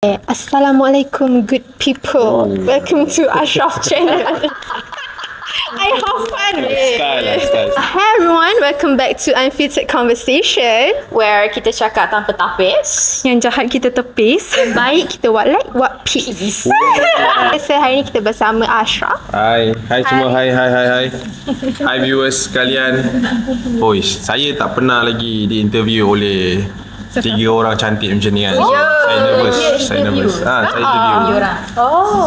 Assalamualaikum, good people. Welcome to Ashraf channel. I have fun. Hi everyone, welcome back to Unfiltered Conversation, where kita cakap tanpa tapis. Yang jahat kita tepis, yang baik kita what like, what peace. So hari ni kita bersama Ashraf. Hai semua, hai. Hai viewers sekalian. Saya tak pernah lagi diinterview oleh 3 orang cantik macam ni kan. Saya nervous. Saya interview.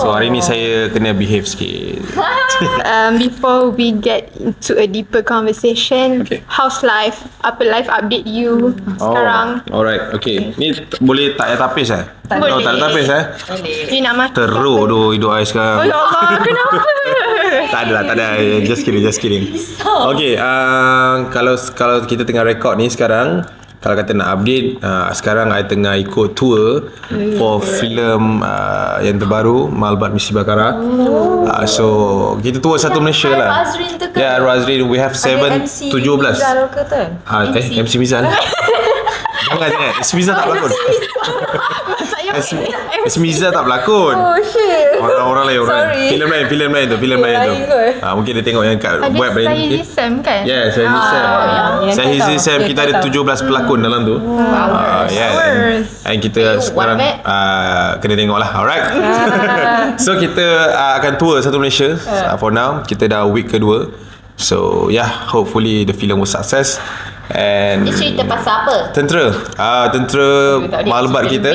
So hari ni saya kena behave sikit. Before we get into a deeper conversation, how's life? Apa life update you sekarang? Alright, okay. Ni boleh tak payah tapis Boleh. Tak ada tapis You nak makan? Teruk tu hidup saya sekarang. Oh ya Allah, kenapa? Tak ada. Just kidding. Okay, kalau kita tengah record ni sekarang, kalau kata nak update, sekarang I tengah ikut tour for filem yang terbaru, Malbat Misi Bakara. So kita tour satu Malaysia lah. Razrin tu ke? Ya, Razrin. We have 17. Mizal ke tu? MC Mizal. Jangan. MC Mizal tak berlakon. MC Mizal tak berlakon. Oh shit. Orang lain. Filem lain tu. Mungkin dia tengok yang kat web Ada ni. Sahizi Sam kan? Ya, Sahizi Sam. Sahizi Sam, kita ada 17 pelakon dalam tu. And kita sekarang kena tengok lah. Alright. So kita akan tour satu Malaysia. For now, kita dah week kedua. So hopefully the film will success. And Dia cerita pasal apa? Tentera Malbat kita.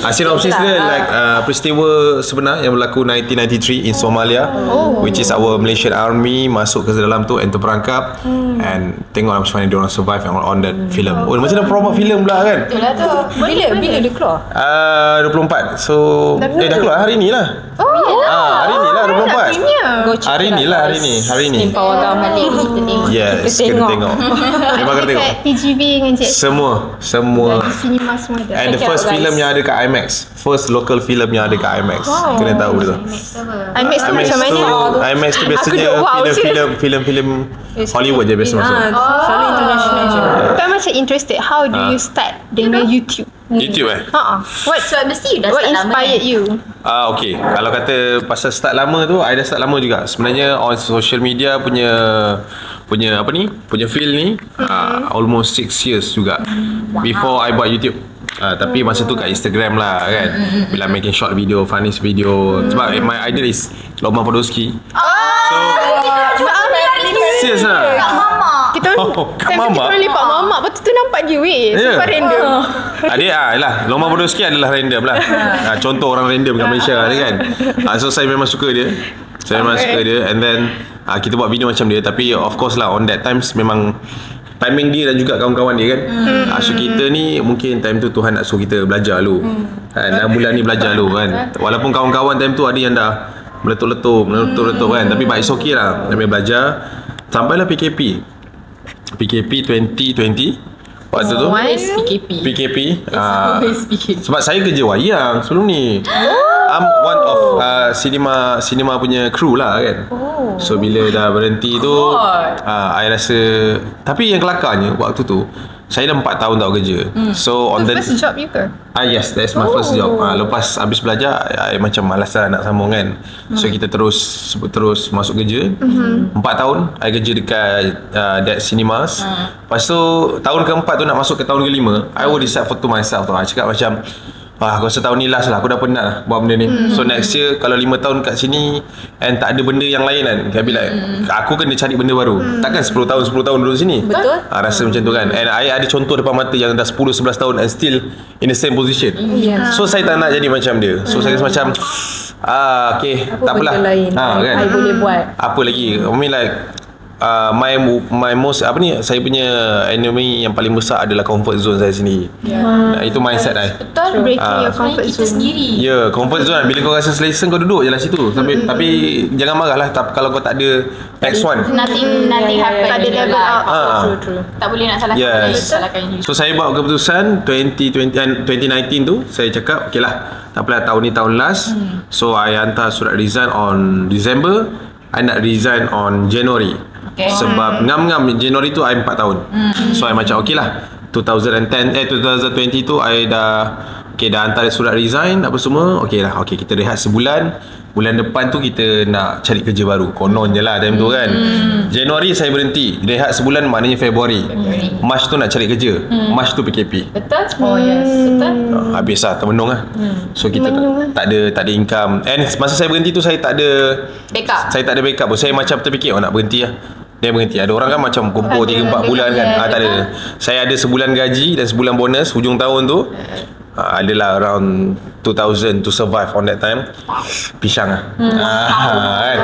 Sinopsis dia like peristiwa sebenar yang berlaku 1993 in Somalia, which is our Malaysian army masuk ke dalam tu and terperangkap, and tengoklah macam mana diorang survive on that film. Macam dah promote film pula kan. Itulah tu. Bila dia keluar? 24. So dah keluar hari ni lah. Hari ni lah 24. Hari ni. Power balik kita tengok. Yes, kena tengok. Memang kena tengok. Kat TGV dengan Jet. Semua. Di cinema semua ada. And the first film yang ada kat IMAX. First local film yang ada kat IMAX. Kena tahu tu. IMAX tu macam mana? IMAX tu biasanya filem-filem Hollywood je biasa masuk. Selalu international je. Saya macam interested, how do you start dengan YouTube? YouTube Mesti dah What start lama. inspired you? Okay. Kalau kata pasal start lama tu, I dah start lama juga. Sebenarnya on social media punya feel ni almost 6 years juga before I buat YouTube. Tapi masa tu kat Instagram lah kan, bila making short video, funny video. Sebab my idol is Lokman Podolski. So serius lah. Kita orang lepak mamak, lepas tu nampak dia super random. Lokman Podolski adalah random lah. Contoh orang random kat Malaysia ni kan. So saya memang suka dia. And then kita buat video macam dia. Tapi of course lah, on that times memang timing dia dan juga kawan-kawan dia kan. So kita ni mungkin time tu Tuhan nak suruh kita belajar dulu kan. 6 bulan ni belajar dulu kan. Walaupun kawan-kawan time tu ada yang dah meletup-letup kan. Tapi it's okay lah. Kami belajar sampailah PKP 2020. Waktu tu PKP. Sebab saya kerja wayang sebelum ni. I'm one of cinema punya crew lah kan. So bila dah berhenti tu, I rasa, tapi yang kelakarnya waktu tu saya dah 4 tahun tak kerja. So on the first job you ke? Yes, that's my first job. Lepas habis belajar, I macam malas lah nak sambung kan. So kita terus masuk kerja. 4 tahun I kerja dekat that cinemas. Lepas tu tahun keempat tu nak masuk ke tahun kelima, I will decide to myself tu. I cakap macam, aku rasa tahun ni last lah, aku dah penat lah buat benda ni. So next year kalau 5 tahun kat sini and tak ada benda yang lain kan, aku kena cari benda baru. Takkan 10 tahun duduk sini. Betul. Rasa macam tu kan. And I ada contoh depan mata yang dah 10-11 tahun and still in the same position. So saya tak nak jadi macam dia. So saya rasa macam okay, tak apalah. Kan? I boleh buat. Apa lagi? I mean like my most saya punya enemy yang paling besar adalah comfort zone saya sendiri. Itu mindset saya. Betul. Breaking your comfort kita zone sendiri. Comfort zone. Bila kau rasa selesa, kau duduk je lah situ. Tapi jangan marah lah kalau kau tak ada next one. Nothing happen. Tak ada level up. True. Tak boleh nak salahkan you. So saya buat keputusan 2019 tu, saya cakap okay lah, tak apalah, tahun ni tahun last. So I hantar surat resign on December. I nak resign on January. Sebab ngam-ngam Januari tu I 4 tahun. So I macam okay lah, 2020 tu I dah Okay, dah hantar surat resign apa semua. Okay lah, okay, kita rehat sebulan. Bulan depan tu kita nak cari kerja baru. Konon je lah time tu kan. Januari saya berhenti, rehat sebulan, maknanya Februari. March tu nak cari kerja. March tu PKP. Betul? Oh yes. Betul? Habis lah, termenung lah. So kita tak ada income. And masa saya berhenti tu saya tak ada Backup. Saya tak ada backup pun. Saya macam terfikir nak berhenti lah. Dia berhenti. Ada orang kan macam kumpul 3-4 bulan kan. Tak ada. Saya ada sebulan gaji dan sebulan bonus hujung tahun tu. Adalah around 2,000 to survive on that time. Pisang lah.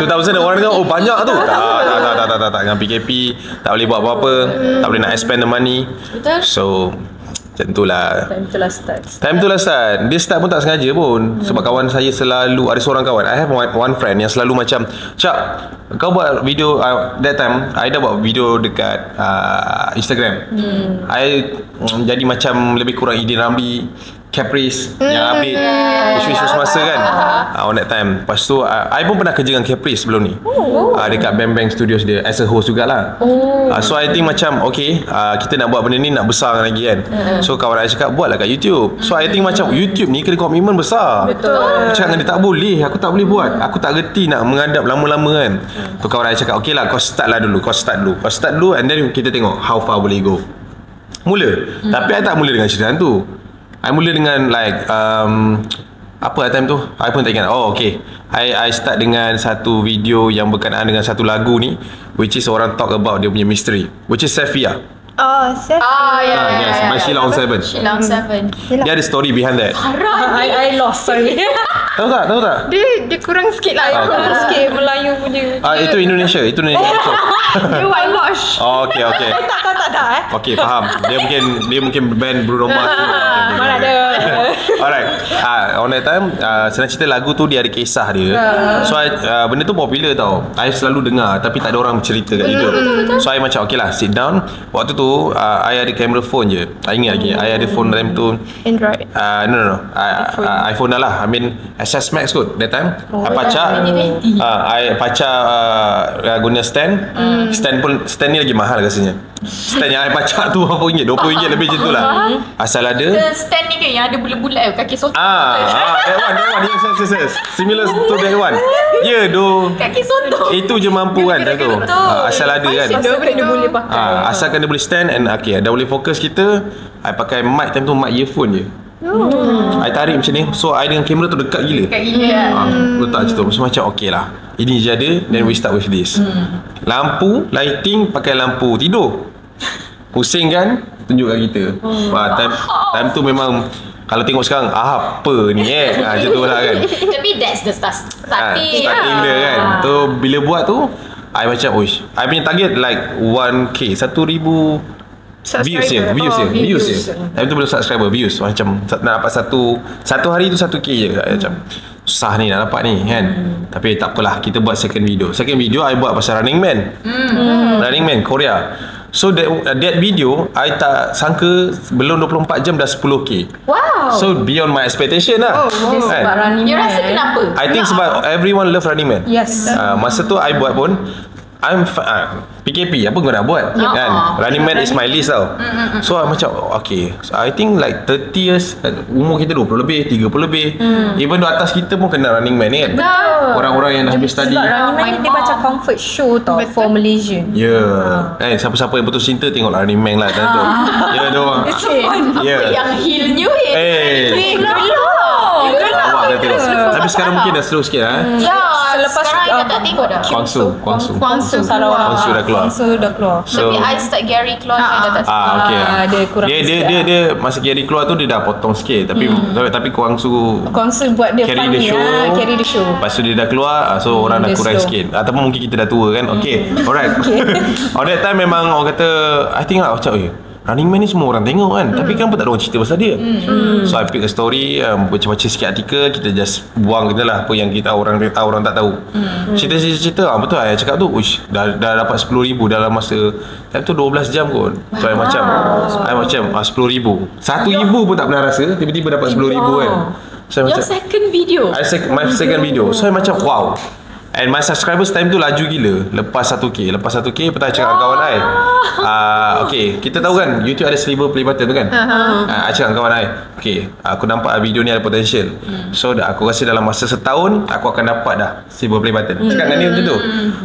2,000 orang dengar, oh banyak tu. Tak. Dengan PKP tak boleh buat apa-apa, tak boleh nak spend the money. Betul. So macam tu lah. Time tu lah start. Dia start pun tak sengaja pun. Sebab kawan saya selalu, ada seorang kawan, I have one friend yang selalu macam, Cak, kau buat video, that time I dah buat video dekat Instagram. I jadi macam lebih kurang Idin Ramli, Caprice yang update isu-isu semasa kan. On that time. Lepas tu I pun pernah kerja dengan Caprice sebelum ni. Dekat Bang Bang Studios dia as a host jugalah. So I think macam okay, kita nak buat benda ni nak besar lagi kan. So kawan I cakap buatlah kat YouTube. So I think macam YouTube ni kena komitmen besar. Betul. Cakap dengan dia tak boleh, aku tak boleh buat. Aku tak reti nak menghadap lama-lama kan. Tu kawan I cakap okay lah, kau start dulu and then kita tengok how far boleh go. Mula. Tapi I tak mula dengan cerita tu. I mula dengan like apa time tu? I pun tak ingat. Oh okay, I start dengan satu video yang berkenaan dengan satu lagu ni, which is orang talk about dia punya mystery, which is Sefia. Oh, Sefia. Yes, by Sheila on 7. Sheila on 7. Dia ada story behind that. I lost, sorry. Tahu tak? Dia kurang sikit lah. Kurang sikit Melayu punya. Itu Indonesia. Dia whitewash. Oh, okay. Tak. Okay, faham. Dia mungkin band Bruno Mars. Mana ada. Alright. On that time, senang cerita lagu tu dia ada kisah dia. So benda tu popular tau. I selalu dengar tapi tak ada orang bercerita kat YouTube. So I macam okay lah, sit down. Waktu tu I ada kamera phone je. I ingat lagi. I ada phone time tu Android. No. iPhone dah lah. I mean SS Max kot that time. I pacak. I pacak guna stand. Stand ni lagi mahal rasanya. Stand yang I pacak tu berapa ringgit? RM20 lebih macam tu lah. Asal ada. The stand ni ke yang ada bulat-bulat kaki soto. That one. Yes. Similar to that one. Ya, Kaki soto. itu je mampu kan time tu. Asal ada kan. Dia boleh pakai. Asalkan dia boleh stand and okay, dah boleh fokus kita. I pakai mic time tu, mic earphone je. I tarik macam ni. So I dengan kamera tu dekat gila. Letak macam tu. So macam okay lah, ini je ada. Then we start with this. Lampu, lighting, pakai lampu tidur. Pusing kan, tunjuk kat kita. Time tu memang kalau tengok sekarang, apa ni macam tu lah kan. Tapi that's the starting. Starting dia kan. Tu bila buat tu I macam I punya target like 1K, 1,000 views je. Time tu belum subscriber, views. Macam nak dapat satu hari tu 1K je. Macam susah ni nak dapat ni kan. Tapi tak apalah, kita buat second video I buat pasal Running Man. Running Man Korea. So that video I tak sangka belum 24 jam dah 10K. Wow. So beyond my expectation lah. Sebab Running You Man. rasa kenapa? I think sebab everyone love Running Man. Yes. Masa tu I buat pun PKP apa kau nak buat kan. Running Man is my list tau. So I macam okay, so, I think like 30 years, umur kita 20 lebih, 30 lebih, even though atas kita pun kena Running Man ni kan. Orang-orang yang dah habis study. Sebab Running Man dia macam comfort show tau for Malaysian. Siapa-siapa yang putus cinta tengok Running Man lah tu. Ya doang. Apa yang heal new Awak dah terus. Tapi sekarang mungkin dah slow sikit Selepas sekarang dah tak tengok dah. Kuangsu Sarawak. Kuangsu dah keluar. Tapi I start Gary keluar dah tak okay. Dia kurang dia masa Gary keluar tu dia dah potong sikit. Tapi Kuangsu buat dia carry funny the show. Carry the show. Lepas tu dia dah keluar, so orang dah kurang sikit. Ataupun mungkin kita dah tua kan. Okay, alright. On that time memang orang kata, I think lah macam Running Man ni semua orang tengok kan. Tapi kenapa tak ada orang cerita pasal dia? So I pick a story, baca-baca sikit artikel, kita just buang kita lah apa yang kita orang tak tahu. Cerita betul saya cakap tu, dah dapat 10,000 dalam masa time tu 12 jam kot. So I macam 10,000 1,000 pun tak pernah rasa, tiba-tiba dapat 10,000 kan. So Your second video. My second video. So I macam wow. And my subscribers time tu laju gila. Lepas 1k Lepas cakap dengan kawan I, okay, kita tahu kan YouTube ada silver play button tu kan. I cakap dengan kawan I, okay, aku nampak video ni ada potential. So aku rasa dalam masa setahun aku akan dapat dah silver play button. Cakap dengan dia macam tu.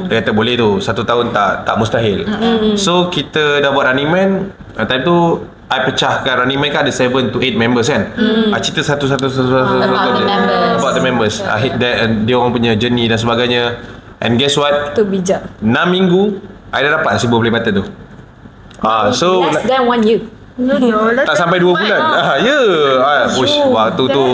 Dia kata boleh tu, 1 tahun tak mustahil. So kita dah buat Running Man. Time tu I pecahkan Running Man kan ada 7 to 8 members kan. I cerita satu about the members. I hit that, dia orang punya journey dan sebagainya. And guess what? Tu bijak. 6 minggu I dah dapat silver play button tu. So Less than 1 year. tak sampai 2 bulan. Waktu tu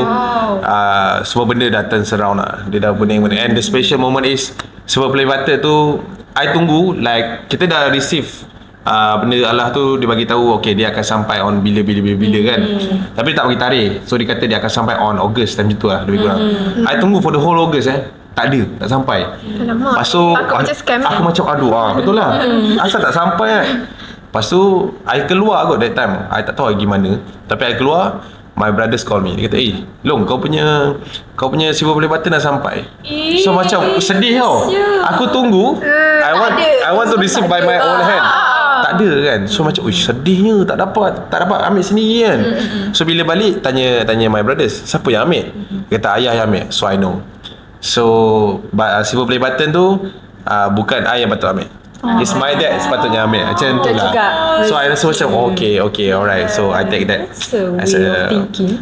semua benda dah turn surround lah. Dia dah bening. And the special moment is silver play button tu I tunggu, like kita dah receive benda Allah tu, dia bagi tahu okay dia akan sampai on bila kan. Tapi dia tak bagi tarikh. So dia kata dia akan sampai on August time tu lah, lebih kurang. I tunggu for the whole August tak ada, tak sampai. Lepas tu aku macam aduh betul lah. Asal tak sampai Lepas tu I keluar kot that time. I tak tahu gimana, tapi I keluar, my brothers call me. Dia kata, Long, kau punya silver play button dah sampai. So macam sedih tau. Aku tunggu, I want to receive by my own hand. Tak ada kan. So macam sedihnya tak dapat ambil sendiri kan. So bila balik tanya my brothers, siapa yang ambil? Dia kata ayah yang ambil. So I know. So silver play button tu bukan I yang patut ambil. It's my dad sepatutnya ambil. Macam tu lah. So I rasa macam okay, alright. So I take that as a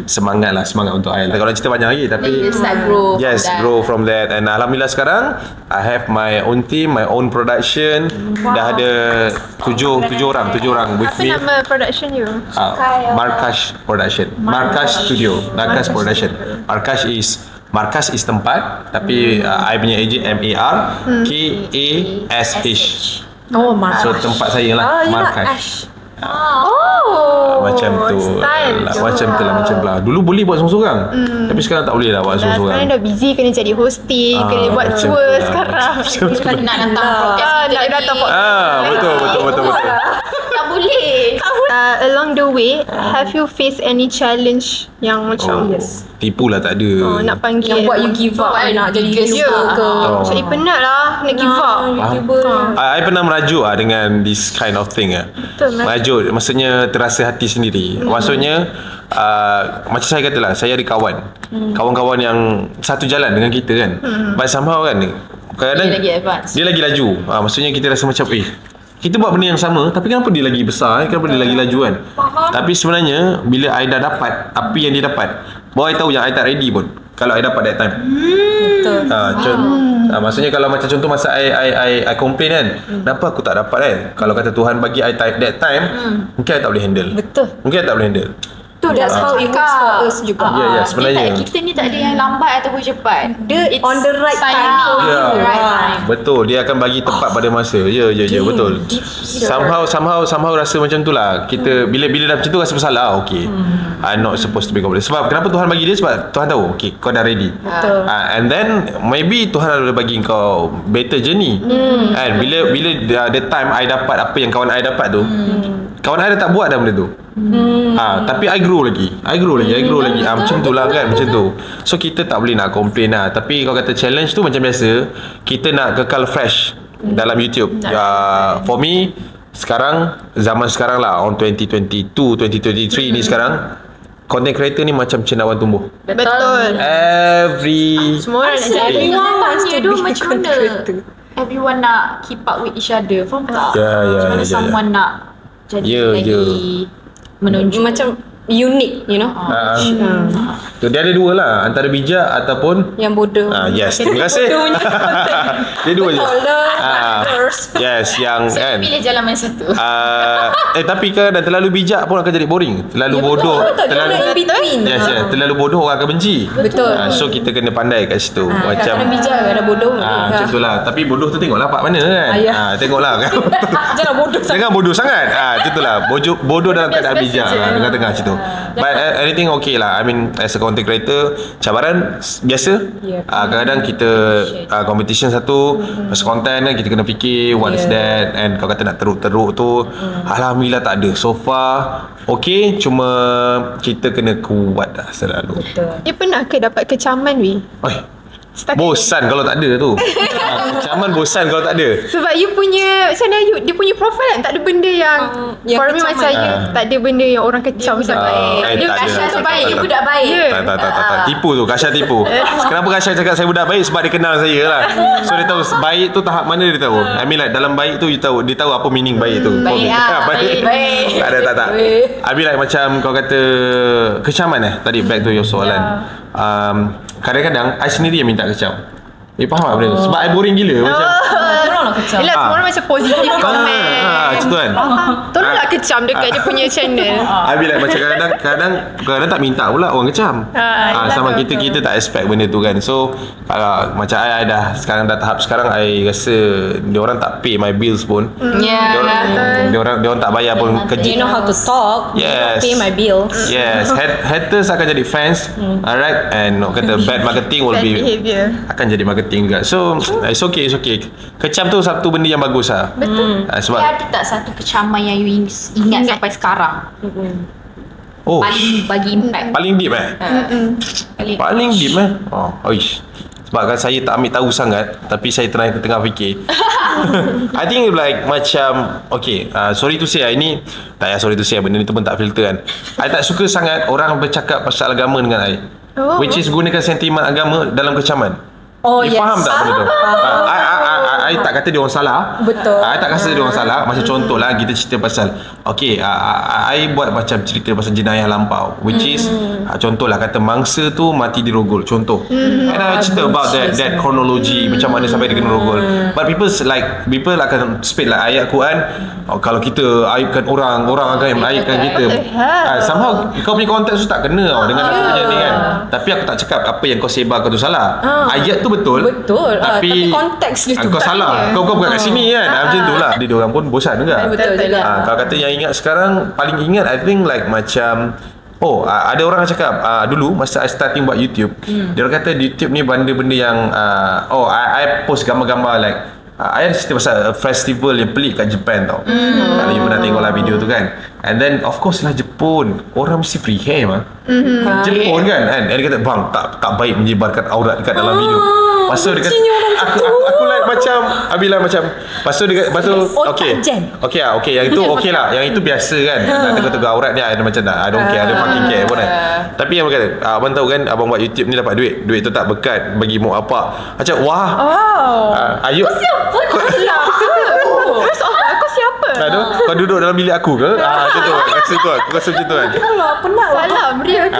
semangat untuk I. Kalau cerita banyak lagi, tapi grow from that. And alhamdulillah sekarang I have my own team, my own production. Dah ada 7 orang with me. Apa nama production you? Markash Production. Markash Studio. Markash Production. Markash is tempat, tapi I punya agent MARKASH. Markash. So tempat saya lah, Markash. Macam tu lah. Dulu boleh buat seorang-seorang, tapi sekarang tak boleh lah buat seorang-seorang. Sekarang dah busy, kena jadi hosting, kena buat tour sekarang. Nak datang podcast. Betul. Tak boleh. Along the way, have you faced any challenge yang macam tipu lah, tak ada. nak panggil Yang buat you give up, nak jadi YouTuber ke? Macam penat lah, nak give up. I pernah merajuk dengan this kind of thing. Merajuk, maksudnya terasa hati sendiri. Maksudnya macam saya katalah, saya ada kawan-kawan yang satu jalan dengan kita kan. But somehow kan kadang-kadang dia lagi laju. Maksudnya kita rasa macam kita buat benda yang sama, tapi kenapa dia lagi besar, kenapa dia lagi laju kan. Tapi sebenarnya bila I dah dapat apa yang dia dapat, baru I tahu yang I tak ready pun kalau I dapat that time. Betul. Maksudnya kalau macam contoh masa I complain kan, kenapa aku tak dapat kan. Kalau kata Tuhan bagi I that time, mungkin I tak boleh handle. Betul. Mungkin I tak boleh handle. That's how it works for us juga. Ya, sebenarnya kita ni tak ada yang lambat ataupun cepat. Dia on the right time. Betul, dia akan bagi tepat pada masa. Ya, betul. Somehow rasa macam tu lah. Kita bila dah macam tu rasa bersalah. Okay, I'm not supposed to be complete. Sebab kenapa Tuhan bagi dia? Sebab Tuhan tahu okay, kau dah ready. And then maybe Tuhan ada bagi kau better journey. And bila the time I dapat apa yang kawan I dapat tu, kawan I dah tak buat dah benda tu. Tapi I grow lagi. Macam tu lah kan. Macam tu. So kita tak boleh nak complain lah. Tapi kalau kata challenge tu macam biasa, kita nak kekal fresh dalam YouTube. For me, zaman sekarang lah, on 2022, 2023 ni sekarang, content creator ni macam cendawan tumbuh. Betul. Semua orang nak jadi. Everyone tanya tu macam mana everyone nak keep up with each other. Faham tak? Macam mana someone nak jadi lagi menunjuk macam unik, you know. So, dia ada dua lah, antara bijak ataupun yang bodoh. Yes, terima kasih. Dia dua je. Yes, yang so, kan. Pilih jalan mana satu. Tapi kan terlalu bijak pun akan jadi boring. Terlalu bodoh, terlalu in between. Yes, terlalu bodoh orang akan benci. Betul. So kita kena pandai kat situ. Macam bijak ada bodoh. Macam tu lah. Tapi bodoh tu tengoklah part mana kan. Tengoklah kan. Jangan bodoh sangat. Jangan bodoh sangat. Macam tu lah. Bodoh dalam keadaan bijak. Tengah-tengah macam tu. But anything okay lah. I mean as a content creator, cabaran biasa. Kadang-kadang kita competition satu, pasal content kan kita kena fikir what is that, and kalau kata nak teruk-teruk tu, alhamdulillah tak ada. So far okay, cuma kita kena kuat lah selalu. Dia pernah ke dapat kecaman Bosan kalau tak ada tu. Kecaman bosan kalau tak ada. Sebab you punya macam mana dia punya profile kan tak ada benda yang for me macam you tak ada benda yang orang kecam sangat. Dia Kasha tu baik, dia budak baik. Tak. Tipu tu, Kasha tipu. Kenapa Kasha cakap saya budak baik? Sebab dia kenal saya lah. So dia tahu baik tu tahap mana dia tahu. I mean like dalam baik tu dia tahu apa meaning baik tu. Baik. Tak ada. I mean like macam kau kata kecaman tadi back to your soalan. Kadang-kadang I sendiri yang minta kecam. Faham tak benda tu? Sebab I boring gila macam Tolonglah kecam. Yelah semua orang macam positif comment. macam tu kan. Tolonglah kecam dekat dia punya channel. I be like macam kadang tak minta pula orang kecam. Sama kita tak expect benda tu kan. So kalau macam I dah sekarang dah tahap sekarang I rasa diorang tak pay my bills pun. Diorang tak bayar pun kerja. You know how to talk. Yes. Pay my bills. Yes. Haters akan jadi fans. Alright. And kata bad marketing will Bad be behavior. akan jadi marketing juga. So it's okay. Kecam tu satu benda yang bagus lah. Betul. Sebab Ada tak satu kecaman yang you ingat sampai sekarang? Paling bagi impact. paling deep Paling deep oish. Sebab kan saya tak ambil tahu sangat, tapi saya tengah fikir. I think like macam okay, sorry to say ini tak payah sorry to say, benda ni tu pun tak filter kan. I tak suka sangat orang bercakap pasal agama dengan I, which is gunakan sentimen agama dalam kecaman. You faham tak benda tu? I tak kata dia orang salah. Betul. I tak rasa dia orang salah. Macam contoh lah, kita cerita pasal okay, I buat macam cerita pasal jenayah lampau, which is contoh lah kata mangsa tu mati di rogol, contoh. And I cerita about that chronology, macam mana sampai dia kena rogol. But people akan speak like ayat Quran, kalau kita aibkan orang akan aibkan kita. Somehow kau punya konteks tu tak kena dengan aku punya ni kan. Tapi aku tak cakap apa yang kau sebarkan tu salah. Ayat tu betul. Tapi konteks dia tu kau salah. Kau bukan kat sini kan. Macam tu lah. Dia orang pun bosan juga. Betul juga. Kalau kata yang ingat sekarang, paling ingat I think like macam ada orang cakap dulu masa I starting buat YouTube, dia orang kata YouTube ni benda-benda yang I post gambar-gambar like I ada cerita pasal festival yang pelik kat Japan tau. Kalau you pernah tengok lah video tu kan. And then of course lah Jepun, orang mesti free hair mah. Jepun kan. And dia kata bang tak baik menyebarkan aurat dekat dalam video. Pasal dia kata aku like macam Abila macam pasal dia pasal okay yang itu okay lah, yang itu biasa kan. Nak tegur-tegur aurat ni ada macam I don't care, I don't fucking care pun kan. Tapi yang kata abang tahu kan, abang buat YouTube ni dapat duit tu tak berkat bagi mak apa. Macam wah. Ayo Aku siapa? Kau duduk dalam bilik aku ke? Macam tu. Aku rasa macam tu kan. Salam dia tu.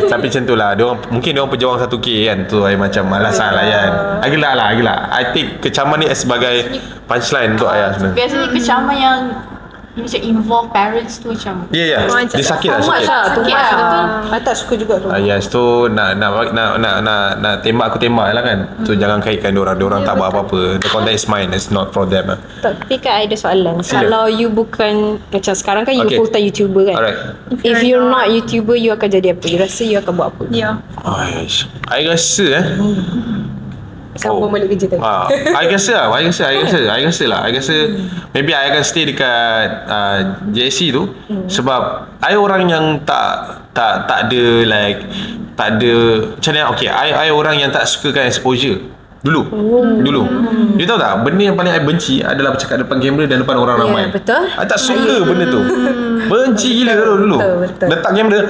Tapi macam tu lah. Mungkin diorang pejuang 1K kan. Tu macam alasan lah kan. Agak lah. I take kecaman ni sebagai punchline untuk ayah sebenarnya. Biasanya kecaman yang macam involve parents tu macam dia sakit lah. Betul. I tak suka juga tu. Yes tu nak tembak aku tembak lah kan. So jangan kaitkan diorang tak buat apa-apa. The content is mine, it's not for them. Tapi kan I ada soalan. Sila. Kalau you bukan macam sekarang kan you full time YouTuber kan. Alright. If you're not YouTuber, you akan jadi apa? You rasa you akan buat apa? I rasa Sambung balik kerja tadi. I rasa maybe I akan stay dekat JSC tu. Sebab I orang yang tak ada like tak ada macam mana. Okay, I orang yang tak sukakan exposure dulu. You tahu tak, benda yang paling I benci adalah bercakap depan kamera dan depan orang ramai. Betul. I tak suka benda tu. Benci gila dulu. Betul. Letak kamera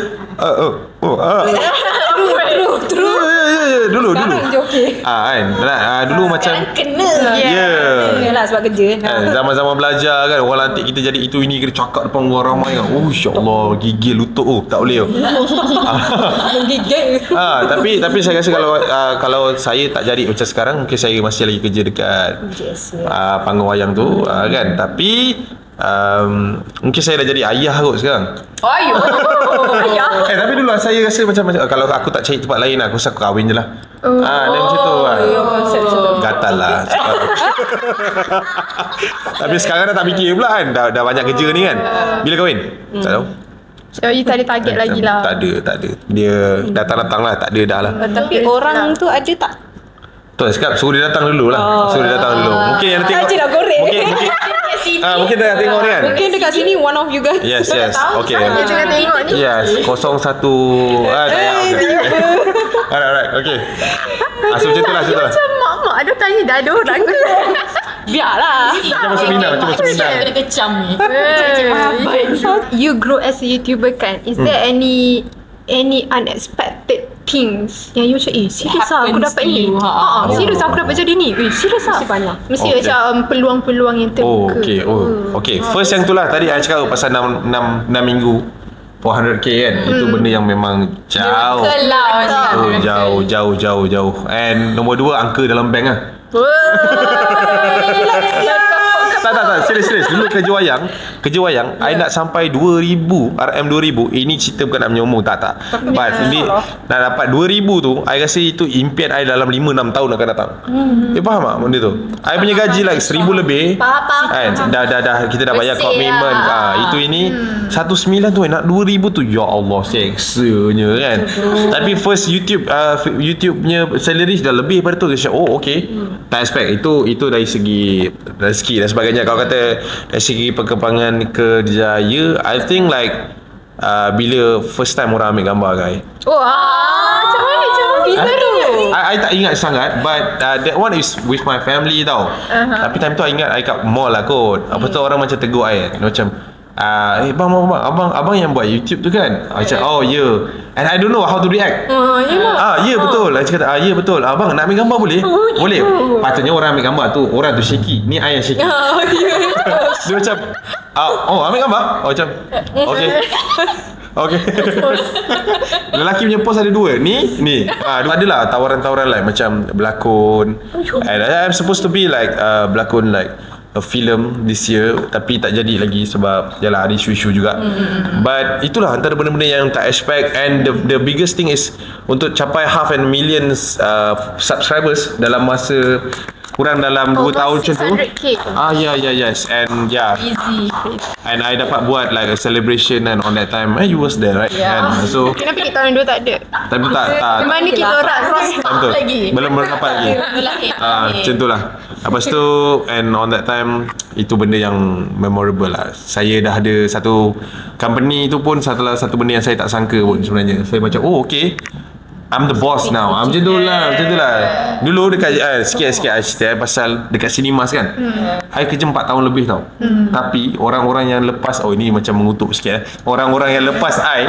dulu Sekarang je okey. kan dulu macam kena. Yalah sebab kerja. zaman-zaman belajar kan, orang lantik kita jadi itu ini, kita cakap depan orang ramai kan. InsyaAllah gigil lutut tak boleh. Menggigil. Tapi saya rasa kalau saya tak jadi macam sekarang, mungkin saya masih lagi kerja dekat panggung wayang tu kan. Tapi mungkin saya dah jadi ayah kot sekarang. Tapi dulu saya rasa macam kalau aku tak cari tempat lain, aku rasa aku kahwin je lah. Dan macam tu gatal lah. Tapi sekarang dah tak fikir pula kan. Dah banyak kerja ni kan. Bila kahwin? Tak tahu. So you tak ada target lagi lah. Tak ada. Dia datang-datang lah. Tak ada dah lah. Tapi orang tu ada tak? Tu cakap suruh dia datang dulu lah. Mungkin yang tengok Saja dah goreng. Mungkin dah tengok ni kan. Mungkin dekat sini one of you guys. Yes. Okay. Dia tengah tengok ni. Yes, 01 tak payah. Alright, okay. So macam tu lah. Macam mak ada tanya dah ada orang ke? Biarlah. Macam seminar. Kena kecam ni. You grow as a YouTuber kan, is there any unexpected things yang you macam serius lah aku dapat ni, serius aku dapat jadi ni, serius lah, mesti banyak, mesti macam peluang-peluang yang terbuka. Okay. First yang tu lah tadi I cakap pasal 6 minggu 400k kan. Itu benda yang memang jauh, and nombor 2 angka dalam bank lah. Tak, serius. Dulu kerja wayang I nak sampai 2000 RM2000. Ini cerita bukan nak menyombong, tak. But ini nak dapat 2000 tu, I rasa itu impian I dalam 5-6 tahun akan datang. Faham tak benda tu? I punya gaji like 1000 lebih kan. Dah kita dah bayar commitment. Itu ini 19 tu nak 2000 tu, ya Allah, seksanya kan. Tapi first YouTube punya salary dah lebih daripada tu. Okay. Tak expect itu dari segi rezeki dan sebagainya. Kalau kata dari segi perkembangan kerjaya, I think like bila first time orang ambil gambar kan. Macam mana I tak ingat sangat, but that one is with my family tau. Tapi time tu I ingat I kat mall lah kot. Apa tu orang macam tegur I macam bang, abang yang buat YouTube tu kan? Macam and I don't know how to react. Betul. I cakap betul. Abang nak ambil gambar boleh? Boleh. Patutnya orang ambil gambar tu, orang tu shaky. Ni I yang shaky. Dia macam ambil gambar? Macam Okay. Lelaki punya post ada 2. Ni adalah tawaran-tawaran like macam berlakon, and I'm supposed to be like berlakon like a film this year, tapi tak jadi lagi sebab yalah ada isu-isu juga. But itulah antara benda-benda yang tak expect, and the biggest thing is untuk capai 500,000 subscribers dalam masa kurang dalam 2 tahun macam tu. Yes. And easy. And I dapat buat like a celebration, and on that time you was there, right? And so kenapa kita tahun 2 tak ada? Time tu tak mana kita orang cross lagi. Belum dapat lagi. Macam tu lah. Lepas tu, and on that time itu benda yang memorable lah. Saya dah ada satu company tu pun satu benda yang saya tak sangka pun sebenarnya. Saya macam okay, I'm the boss now. Macam tu lah. Dulu dekat sikit-sikit I cerita pasal dekat cinemas kan. I kerja 4 tahun lebih tau. Tapi orang-orang yang lepas, ini macam mengutuk sikit orang-orang yang lepas I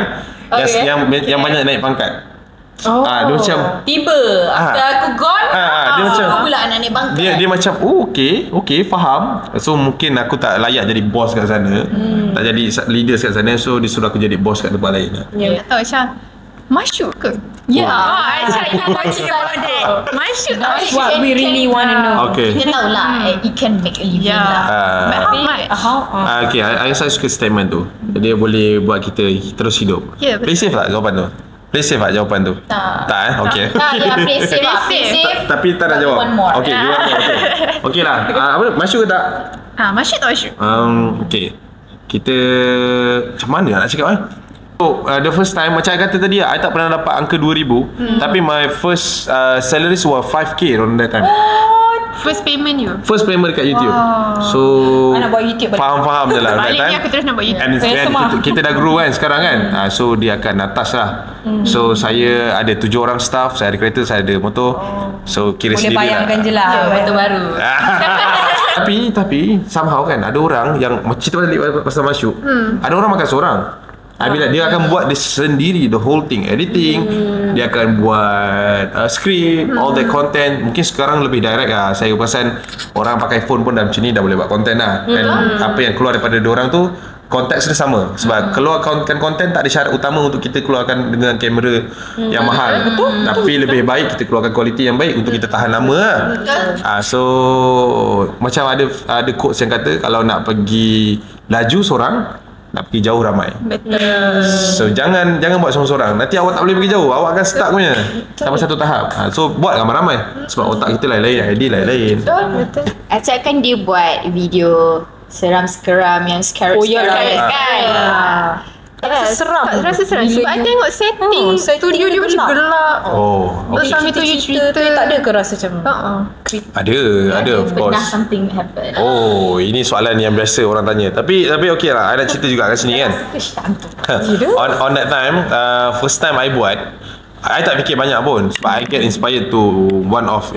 yang banyak naik pangkat. Dia macam tiba after aku gone, dia macam aku pula nak naik bangkai. Dia macam okay, faham. So mungkin aku tak layak jadi bos kat sana, tak jadi leader kat sana. So dia suruh aku jadi bos kat tempat lain. Tak tahu macam masyuk ke? Masyuk. What we really want to know. Okay. Kita tahu lah, it can make a living lah. But how much? Okay, I rasa suka statement tu. Dia boleh buat kita terus hidup. Play safe tak jawapan tu? Play safe tak jawapan tu? Tak Okay. Play safe lah. Tapi tak nak jawab. Okay, you want more. Okay lah. Masyuk ke tak? Masyuk tak masyuk? Okay. Kita macam mana nak cakap the first time, macam I kata tadi, I tak pernah dapat angka 2000. Tapi my first salary was 5k on that time. First payment you? First payment dekat YouTube. So nak buat YouTube faham je lah. Balik ni aku terus nak buat YouTube. And kita dah grow kan sekarang kan. So dia akan atas lah. So saya ada 7 orang staff. Saya ada kereta, saya ada motor. So kira boleh sendiri lah. bayangkan je lah Motor baru. Tapi somehow kan ada orang yang cerita pasal Masyuk. Ada orang makan seorang. Bila dia akan buat dia sendiri the whole thing, editing, dia akan buat script, all the content. Mungkin sekarang lebih direct lah. Saya perasan orang pakai phone pun dah macam ni dah boleh buat content lah. Dan apa yang keluar daripada diorang tu konteks dia sama. Sebab keluar konten tak ada syarat utama untuk kita keluarkan dengan kamera yang mahal. Tapi lebih baik kita keluarkan kualiti yang baik untuk kita tahan lama lah. So macam ada quotes yang kata kalau nak pergi laju seorang, nak pergi jauh ramai. Betul. So jangan buat seorang-seorang. Nanti awak tak boleh pergi jauh. Awak akan stuck punya sampai satu tahap. So buat ramai-ramai. Sebab otak kita lain-lain, idea lain-lain. Betul. Acap kan dia buat video seram-seram yang scary kan. Seram. Rasa seram. Sebab I tengok setting studio dia macam gelap. Terus sambil tu you cerita. Tak ada ke rasa macam Ada of course. Pernah something happen. Ini soalan yang biasa orang tanya. Tapi okey lah. I nak cerita juga kat sini kan. On that time, first time I buat, I tak fikir banyak pun sebab I get inspired to one of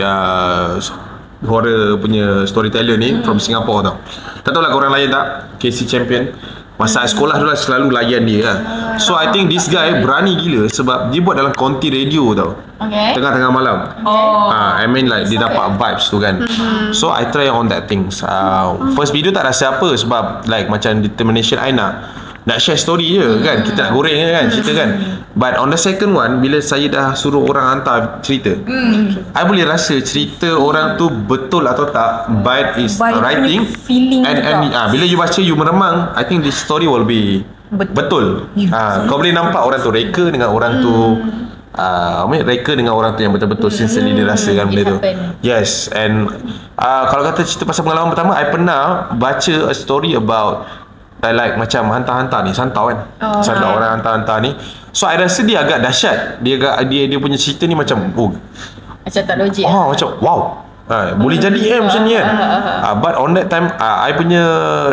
horror punya storyteller ni from Singapore tau. Tak tahu lah korang layan tak, Casey Champion. Masa sekolah dulu selalu layan dia kan. So I think this guy berani gila sebab dia buat dalam konti radio tau. Tengah-tengah malam. I mean like dia dapat vibes tu kan. So I try on that things. First video tak rasa apa sebab like macam determination I nak share story je kan. Kita nak goreng je kan cerita kan. But on the second one, bila saya dah suruh orang hantar cerita, I boleh rasa cerita orang tu betul atau tak by its writing and bila you baca, you meremang, I think this story will be betul. Kau boleh nampak orang tu reka dengan orang tu reka dengan orang tu yang betul-betul sincerely dia rasakan benda tu. Yes. And kalau kata cerita pasal pengalaman pertama, I pernah baca a story about like macam hantar-hantar ni, santau kan. Santau orang hantar-hantar ni. So I rasa dia agak dahsyat. Dia punya cerita ni macam macam tak logik. Macam wow. Boleh jadi macam ni kan. But on that time I punya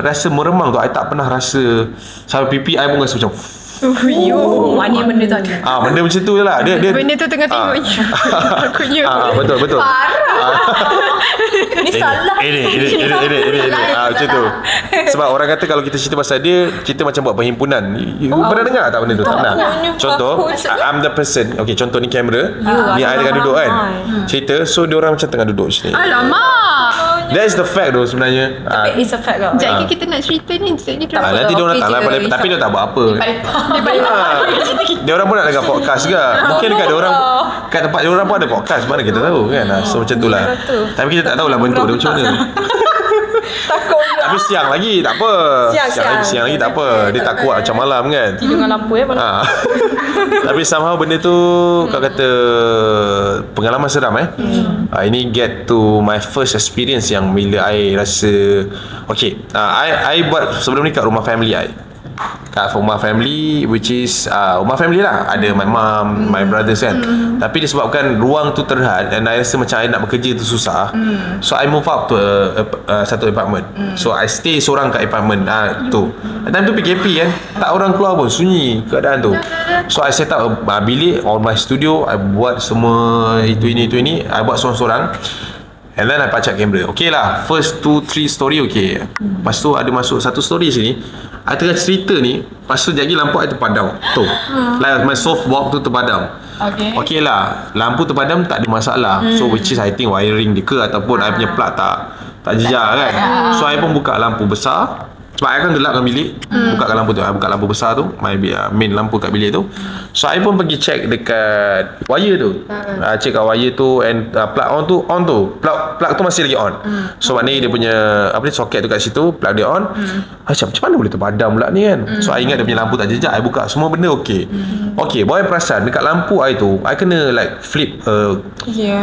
rasa meremang tu, I tak pernah rasa sampai pipi I pun rasa macam mana benda tu benda macam tu je lah. Dia benda tu tengah tengok takutnya. Betul. Ni salah. Ini macam tu. Sebab orang kata kalau kita cerita pasal dia, kita macam buat perhimpunan. You pernah dengar tak benda tu? Tak pernah. Contoh, I'm the person. Okay, contoh ni kamera. Ni I tengah duduk kan, cerita. So dia orang macam tengah duduk sini. Alamak, that's the fact tu sebenarnya. Tapi it's a fact tau. Sekejap kita nak cerita ni, nanti dia orang tak lapan, tapi dia tak buat apa. Dia orang pun nak dengar podcast juga. Mungkin dekat dia orang, kat tempat dia orang pun ada podcast, mana kita tahu kan. So macam tu lah. Tapi kita tak tahulah bentuk dia macam mana. Takut juga. Tapi siang lagi tak apa. Siang lagi tak apa. Dia tak kuat macam malam kan. Tidur dengan lampu Tapi somehow benda tu kau kata pengalaman seram ini get to my first experience yang bila I rasa okay, I buat sebelum ni kat rumah family I. Kat rumah family, which is rumah family lah, ada my mom, my brothers kan. Tapi disebabkan ruang tu terhad dan I rasa macam I nak bekerja tu susah, so I move up to satu apartment. So I stay seorang kat apartment tu. Time tu PKP kan, tak orang keluar pun, sunyi keadaan tu. So I set up bilik on my studio. I buat semua itu ini I buat seorang-seorang. And then I pacak kamera. Okay lah, first 2-3 story okay. Lepas tu ada masuk satu story sini, I tengah cerita ni, lepas tu jadi lampu I terpadam tu, like my softbox tu terpadam. Okay lah, lampu terpadam tak ada masalah. So which is I think wiring dia ke ataupun I punya plug tak jejak kan. So I pun buka lampu besar sebab I akan gelapkan bilik. Bukakan lampu tu, I buka lampu besar tu, my main lampu kat bilik tu. So I pun pergi check dekat wire tu, check kat wire tu, and plug on tu plug tu masih lagi on. So maknanya dia punya soket tu kat situ, plug dia on. Macam mana boleh terpadam pula ni kan. So I ingat dia punya lampu tak jejak, I buka semua benda okay. Okay, boy perasan dekat lampu I tu, I kena like flip a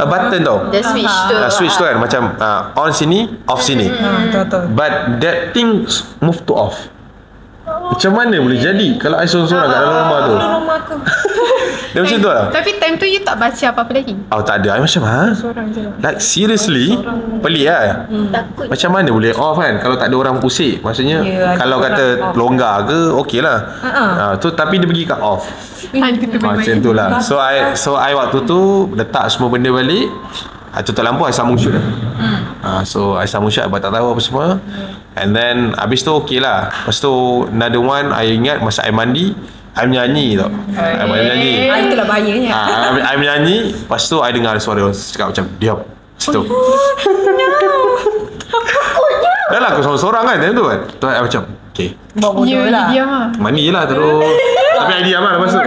button tau. The switch tu. Switch tu kan macam on sini, off sini. But that thing move to off. Macam mana boleh jadi kalau I seorang-seorang kat dalam rumah tu? Dia macam tu lah. Tapi time tu you tak baca apa-apa lagi? Tak ada. I macam like seriously pelik lah. Macam mana boleh off kan kalau tak ada orang usik. Maksudnya kalau kata longgar ke okey lah. Tu tapi dia pergi kat off. Macam tu lah. So I waktu tu letak semua benda balik, tutup lampu, I sambung shoot. So I sambung shoot, I tak tahu apa semua. And then habis tu okey lah. Lepas tu another one, I ingat masa I mandi, I menyanyi tau. I menyanyi. Itulah bahayanya. I menyanyi. Lepas tu I dengar suara cakap macam diam. Situ. Dah lah aku seorang-seorang kan time tu kan. Tu I macam okay, buat bodoh lah. Diam lah. mandi je lah terus. Tapi I diam lah lepas tu.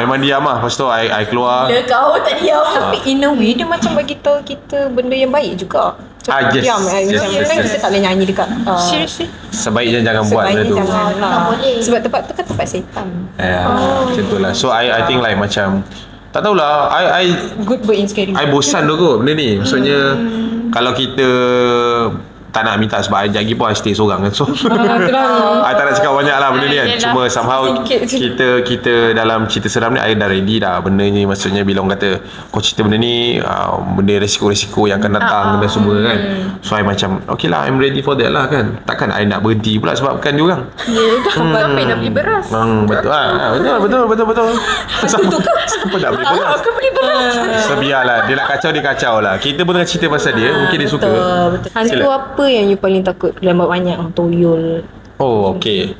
Memang diam lah. Lepas tu I keluar. Bila kau tak diam. Tapi in a way dia macam bagi tahu kita benda yang baik juga. Yes. Diam kita tak boleh nyanyi dekat Seriously? Sebaiknya jangan buat benda tu. Janganlah. Sebab tempat tu kan tempat setan. Macam tu lah. So I think like macam tak tahulah, I good but in scary. I bosan tu kot benda ni. Maksudnya kalau kita tak nak minta sebab I lagi pun I stay seorang kan. So I tak nak cakap banyak lah benda ni kan. Cuma somehow kita dalam cerita seram ni I dah ready dah benda ni. Maksudnya bila orang kata kau cerita benda ni, benda resiko-resiko yang akan datang dan semua kan. So I macam okay lah, I'm ready for that lah kan. Takkan I nak berhenti pula sebabkan dia orang. Siapa nak beli beras? Betul betul. Siapa nak beli beras? Aku beli beras. So biarlah, dia nak kacau, dia kacau lah. Kita pun tengah cerita pasal dia, mungkin dia suka. Betul. Hantu apa yang you paling takut dalam banyak toyol? Oh, okay.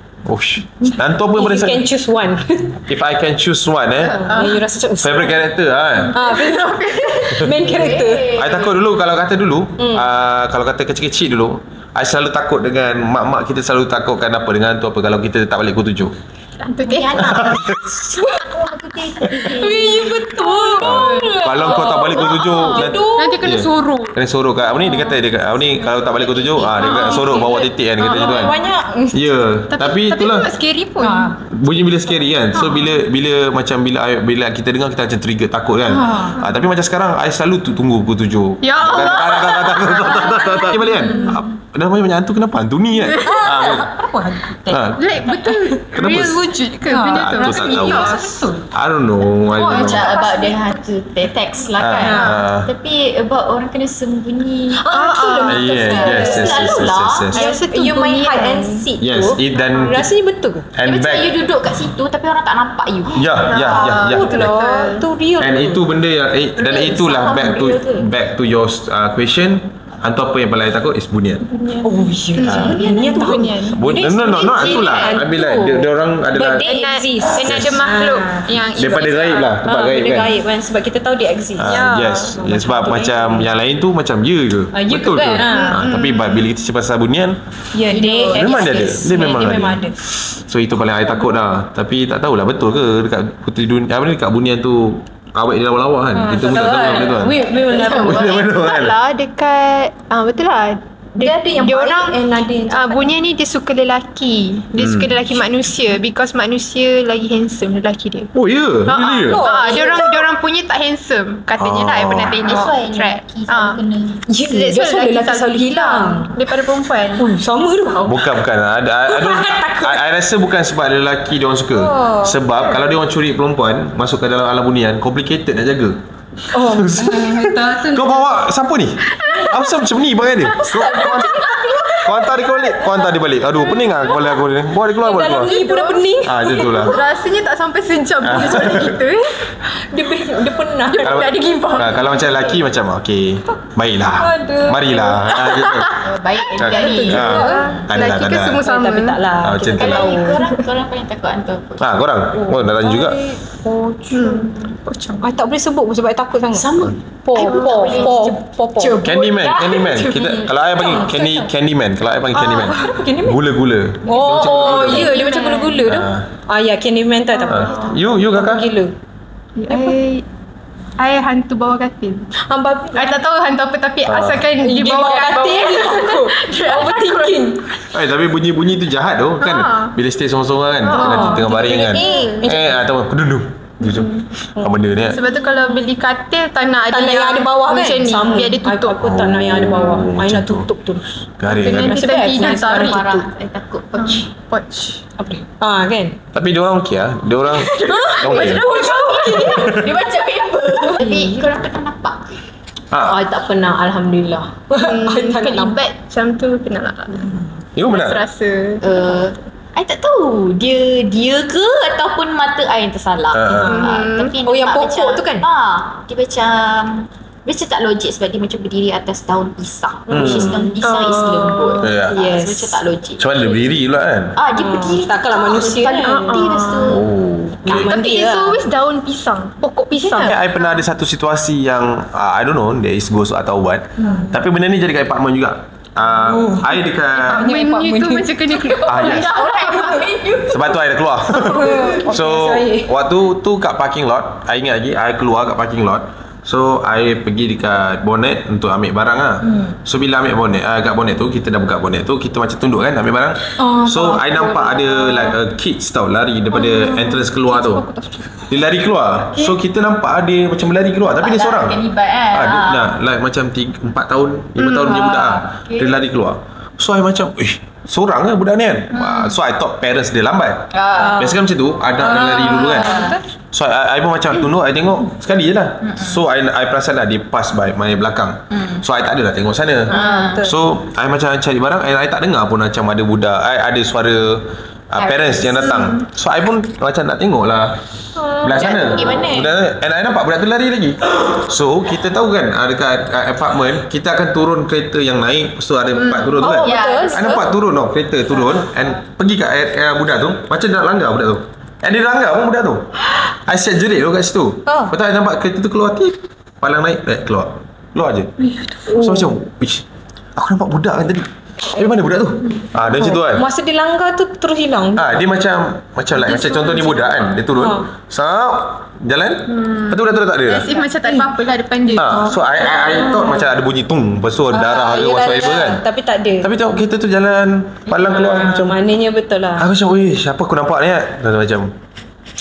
Hantu apa pada If you can choose one. If I can choose one you rasa macam favorite character main character. I takut dulu, kalau kata kecil-kecil dulu, I selalu takut dengan mak-mak kita selalu takutkan apa dengan hantu apa kalau kita tak balik pukul 7. Hantu Tiana. Betul. Kalau kau tak balik pukul 7 Nanti kena suruh. Kena suruh kat apa ni, dia kata ni kalau tak balik pukul 7 dia kata suruh bawa titik kan, dia kata macam tu kan. Banyak. Ya, tapi itulah tak scary pun. bunyi bila scary kan. So bila macam bila kita dengar kita macam trigger takut kan. Tapi macam sekarang I selalu tunggu pukul 7. Ya Allah. Tak balik kan. Dah banyak hantu, kenapa hantu ni kan? Like betul. Kenapa? Real wujud ke benda tu? Tu tak tahu. Betul. I don't know. Macam about the hantu text lah kan. Tapi about orang kena sembunyi. Yes. You main hide and seek Yes, tu. dan Rasanya betul ke? and Macam back. you duduk kat situ tapi orang tak nampak you. Ya. Tu real. And itu benda yang dan itulah back to your question. Hantu apa yang paling takut is bunian. Oh ya. Bunian tu. Bunian. No, itulah. I mean like dia orang adalah But they exist. Kena ada makhluk yang daripada gaib lah, tempat gaib benda kan. gaib kan sebab kita tahu dia exist. Yes. Sebab macam yang lain tu macam ya ke? Betul ke? Tapi bila kita cerita pasal bunian, Ya, dia memang dia ada. Dia memang ada. ada. So itu paling I takut dah. Tapi tak tahulah betul ke dekat Puteri Dunia, apa ni, dekat bunian tu awet dia lawak kan. Kita pun tak tahu benda tu kan. We will never know. Betul kan. lah dekat betul lah. Dia ada yang baik and ada yang jahat. Bunyian ni dia suka lelaki. Dia suka lelaki manusia because manusia lagi handsome lelaki dia. Oh ya, really ya? Dia orang punya tak handsome. Katanya lah, I pernah tengok That's why track. lelaki selalu kena. Ya, that's why lelaki selalu hilang daripada perempuan. Sama tu. Bukan I rasa bukan sebab lelaki dia orang suka. Sebab kalau dia orang curi perempuan masuk ke dalam alam bunian, complicated nak jaga. Kau bawa siapa ni? Apa macam ni pakai dia? Kau hantar dia balik. Aduh, pening lah kepala aku ni. Bawa dia keluar. Dalam ni pun dah pening. Macam tu lah. Rasanya tak sampai sejam dia cari kita. Dia penat. Kalau, Dia give up. kalau macam lelaki macam okay, baiklah, marilah. Gitu. Baik jadi. Lelaki ke semua sama. Tapi tak lah. Macam tu lah. Korang paling takut hantu apa? Korang? Oh, nak tanya juga. I tak boleh sebut sebab I takut sangat. Sama. Candyman. Kita kalau I panggil Candyman. Kalau I panggil Candyman. Gula-gula. Oh, ya, dia macam gula-gula tu. Ya, Candyman tu tak apa. You kakak? Gila. I hantu bawah katil. Babi. I tak tahu hantu apa tapi asalkan di bawah katil Overthinking. Tapi bunyi-bunyi tu jahat tu kan. Bila stay sorang-sorang kan, nanti tengah baring kan. Tahu kedundung. Apa benda ni? Sebab tu kalau beli katil tak nak ada yang ada bawah kan. macam ni. Sama. Biar dia tutup. Aku tak nak yang ada bawah. I nak tutup terus. Garing kan. Kita tidur tarik Marah. Saya takut Poch. Apa dia? Kan. Tapi dia orang okey ah. Dia orang Dia macam member. Tapi korang pernah nampak? I tak pernah, alhamdulillah. I tak nak nampak. Kelibat macam tu kena lah. You benar? Rasa. I tak tahu dia ke ataupun mata I yang tersalah. Tapi yang nampak pokok macam, tu kan? Dia macam tak logik sebab dia macam berdiri atas daun pisang. Which is daun pisang is lembut. Yes. Macam tak logik. Macam mana dia berdiri pula kan? Dia berdiri. Takkanlah manusia Kepala kan? putih lepas tu. Okay. Tapi it's always daun pisang. Pokok pisang. I pernah ada satu situasi yang I don't know, there is ghost atau what. Tapi benda ni jadi kat apartment juga. I dekat Menu tu macam kena keluar. yes. Sebab tu I dah keluar. So waktu tu kat parking lot, I ingat lagi I keluar kat parking lot. So I pergi dekat bonnet untuk ambil barang lah. So bila ambil bonnet, kat bonnet tu kita dah buka bonnet tu, kita macam tunduk kan ambil barang. So I nampak ada like kids tau lari daripada entrance keluar tu. Dia lari keluar. So kita nampak ada macam lari keluar tapi dia seorang. Dia like macam 4 tahun 5 tahun punya budak lah. Dia lari keluar. So I macam seorang ke budak ni kan. So I thought parents dia lambat. Biasa kan macam tu, anak dia lari dulu kan. So I pun macam tunduk, I tengok sekali je lah. So I perasan lah dia pass by my belakang. So I tak adalah tengok sana. So I macam cari barang, I tak dengar pun macam ada budak, ada suara parents yang datang. So I pun macam nak tengok lah belah sana. And I nampak budak tu lari lagi. So kita tahu kan, dekat apartment kita akan turun kereta yang naik. So ada part turun tu kan. I nampak turun tau, kereta turun and pergi kat budak tu, macam nak langgar budak tu. And dia langgar pun budak tu. I siap jerit tu kat situ. Lepas tu I nampak kereta tu keluar, palang naik, keluar je. So macam, aku nampak budak kan tadi. Mana budak tu? Dia macam tu kan. Masa dia langgar tu terus hilang. Dia macam like, macam contoh ni budak kan, dia turun. Jalan. Lepas tu budak tu dah tak ada dah. Macam tak ada apa-apa lah depan dia. So I thought macam ada bunyi tung, lepas tu darah ke whatsoever kan. Tapi tak ada. Tapi tengok kereta tu jalan, palang keluar macam. Maknanya betul lah. Aku macam, siapa aku nampak ni kan? Macam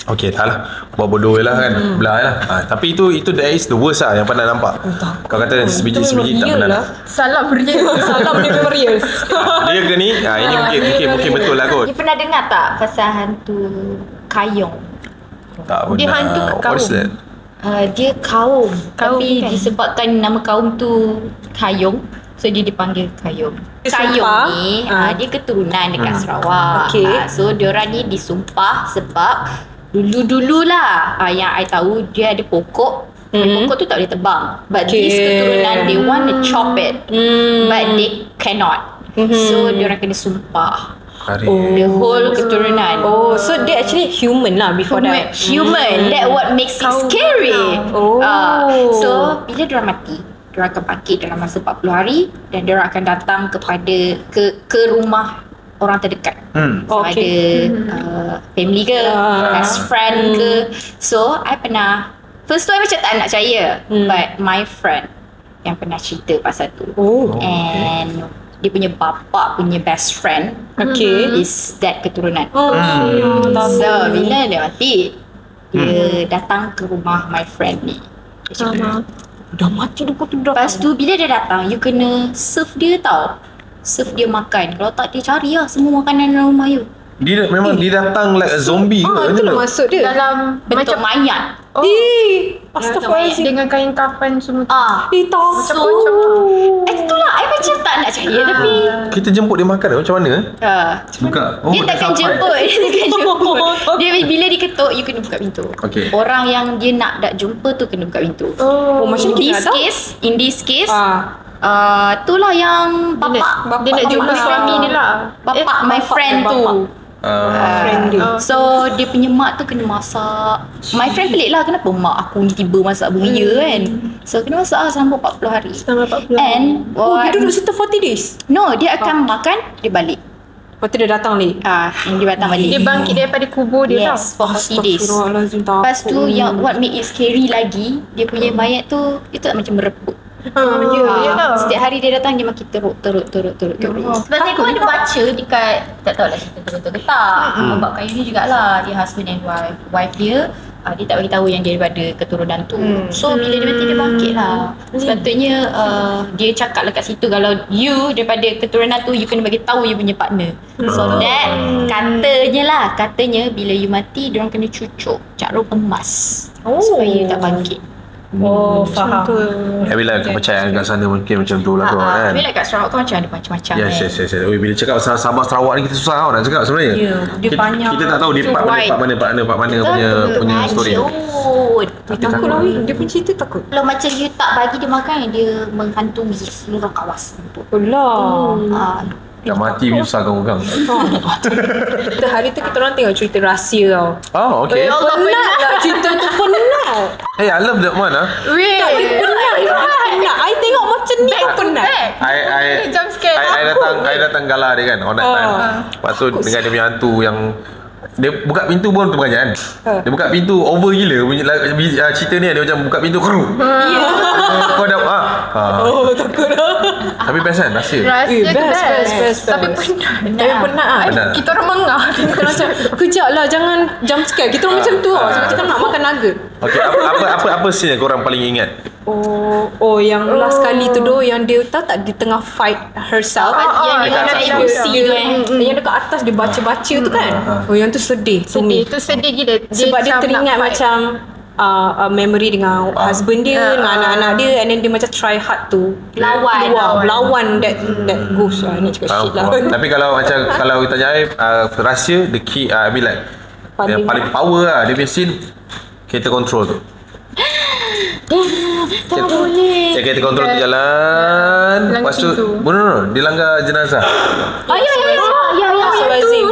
okay, tak lah, buat bodoh lah kan, belah lah. Tapi itu that is the worst lah yang pernah nampak. Kau kata sebiji tak pernah. Salam real. Salam dia real. Dia ke ni? Ini mungkin betul lah kot. You pernah dengar tak pasal hantu Kayong? Tak pernah. Dia hantu kaum. Dia kaum tapi kan? disebabkan nama kaum tu Kayong, so dia dipanggil Kayong. Kayong ni dia keturunan dekat Sarawak. So diorang ni disumpah sebab dulu-dululah yang I tahu dia ada pokok. Pokok tu tak boleh tebang, but this keturunan they want to chop it, but they cannot. So diorang kena sumpah. The whole keturunan. So they actually human lah before that. Human. That what makes it scary. So bila diorang mati, diorang akan bangkit dalam masa 40 hari dan diorang akan datang kepada ke rumah orang terdekat. So ada family ke, best friend ke. So I pernah, first tu I macam tak nak percaya, but my friend yang pernah cerita pasal tu. And dia punya bapa punya best friend is that keturunan. So bila dia mati, dia datang ke rumah my friend ni. Dia cakap, dah mati dia tu dah. lepas tu bila dia datang, you kena serve dia tau. Serve dia makan. Kalau tak, dia cari lah semua makanan dalam rumah you. Dia memang dia datang like a zombie ke? Itulah maksud dia. Dalam Bentuk mayat. Astaghfirullahaladzim. dengan kain kafan semua tu. So itulah I macam tak nak percaya. Tapi Kita jemput dia makan macam mana? Buka. dia takkan jemput. Dia bila dia ketuk, you kena buka pintu. Orang yang dia nak jumpa tu kena buka pintu. Macam In this case itulah yang bapak Dia nak jumpa suami dia lah. Bapak my friend tu. friend dia. So dia punya mak tu kena masak. My friend pelik lah, kenapa mak aku ni tiba masak buaya kan. So kena masak lah selama 40 hari. And dia duduk situ 40 days. no, dia akan makan, dia balik. Lepas tu dia datang ni. Dia datang balik. Dia bangkit daripada kubur dia tau. for 40 days. Astaghfirullahaladzim, takut. Lepas tu yang what make it scary lagi, dia punya mayat tu dia tak macam mereput. Setiap hari dia datang, dia makin teruk. Sebab saya pun ada baca dekat, tak tahulah cerita betul ke tak, Bab Kayu ni jugalah, dia husband and wife dia dia tak bagi tahu yang dia daripada keturunan tu. So bila dia mati, dia bangkit lah. Sepatutnya dia cakap lah kat situ, kalau you daripada keturunan tu, you kena bagi tahu you punya partner. So that katanya bila you mati, diorang kena cucuk jarum emas supaya you tak bangkit. Faham. Bila kepercayaan kat sana mungkin macam tu lah kan. Tapi kat Sarawak kan macam ada macam-macam. Yes. Bila cakap pasal Sabah Sarawak ni, kita susah tau nak cakap sebenarnya. Dia banyak. Kita tak tahu dia part mana punya story. Takut lah Dia pun cerita takut. Kalau macam you tak bagi dia makan, dia menghantui seluruh kawasan tu. Allah. Dah mati susah kau pegang. Hari tu kita orang tengok cerita rahsia tau. Okay. Penat lah cerita tu, penat. Hey, I love that one Penat. I tengok macam ni penat. I jump scare. I datang galah dia kan on that time. Lepas tu dengan dia punya hantu Dia buka pintu pun terperanjat kan. Dia buka pintu over gila punya cerita ni. Dia macam buka pintu keru. Kau dah Oh takut lah. Tapi best kan rahsia. Rahsia tu best. Tapi penat. Kita orang mengah. Macam kejap lah, jangan jump scare. Kita orang macam tu tau. Sebab kita nak makan nugget. Okay, apa scene yang korang paling ingat? Yang last kali tu yang dia tahu tak, di tengah fight herself, yang dia macam emosi tu yang dekat atas dia baca-baca tu kan. Yang tu sedih. Itu sedih gila. Sebab dia teringat macam memory dengan husband dia, dengan anak-anak dia, and then dia macam try hard to lawan that ghost lah. Ni cakap shit lah. Tapi kalau tanya rahsia, the key, I mean like yang paling power lah dia punya scene, kereta control tu. Tak boleh. Kereta control tu jalan. Lepas tu dia langgar jenazah. Ya itu.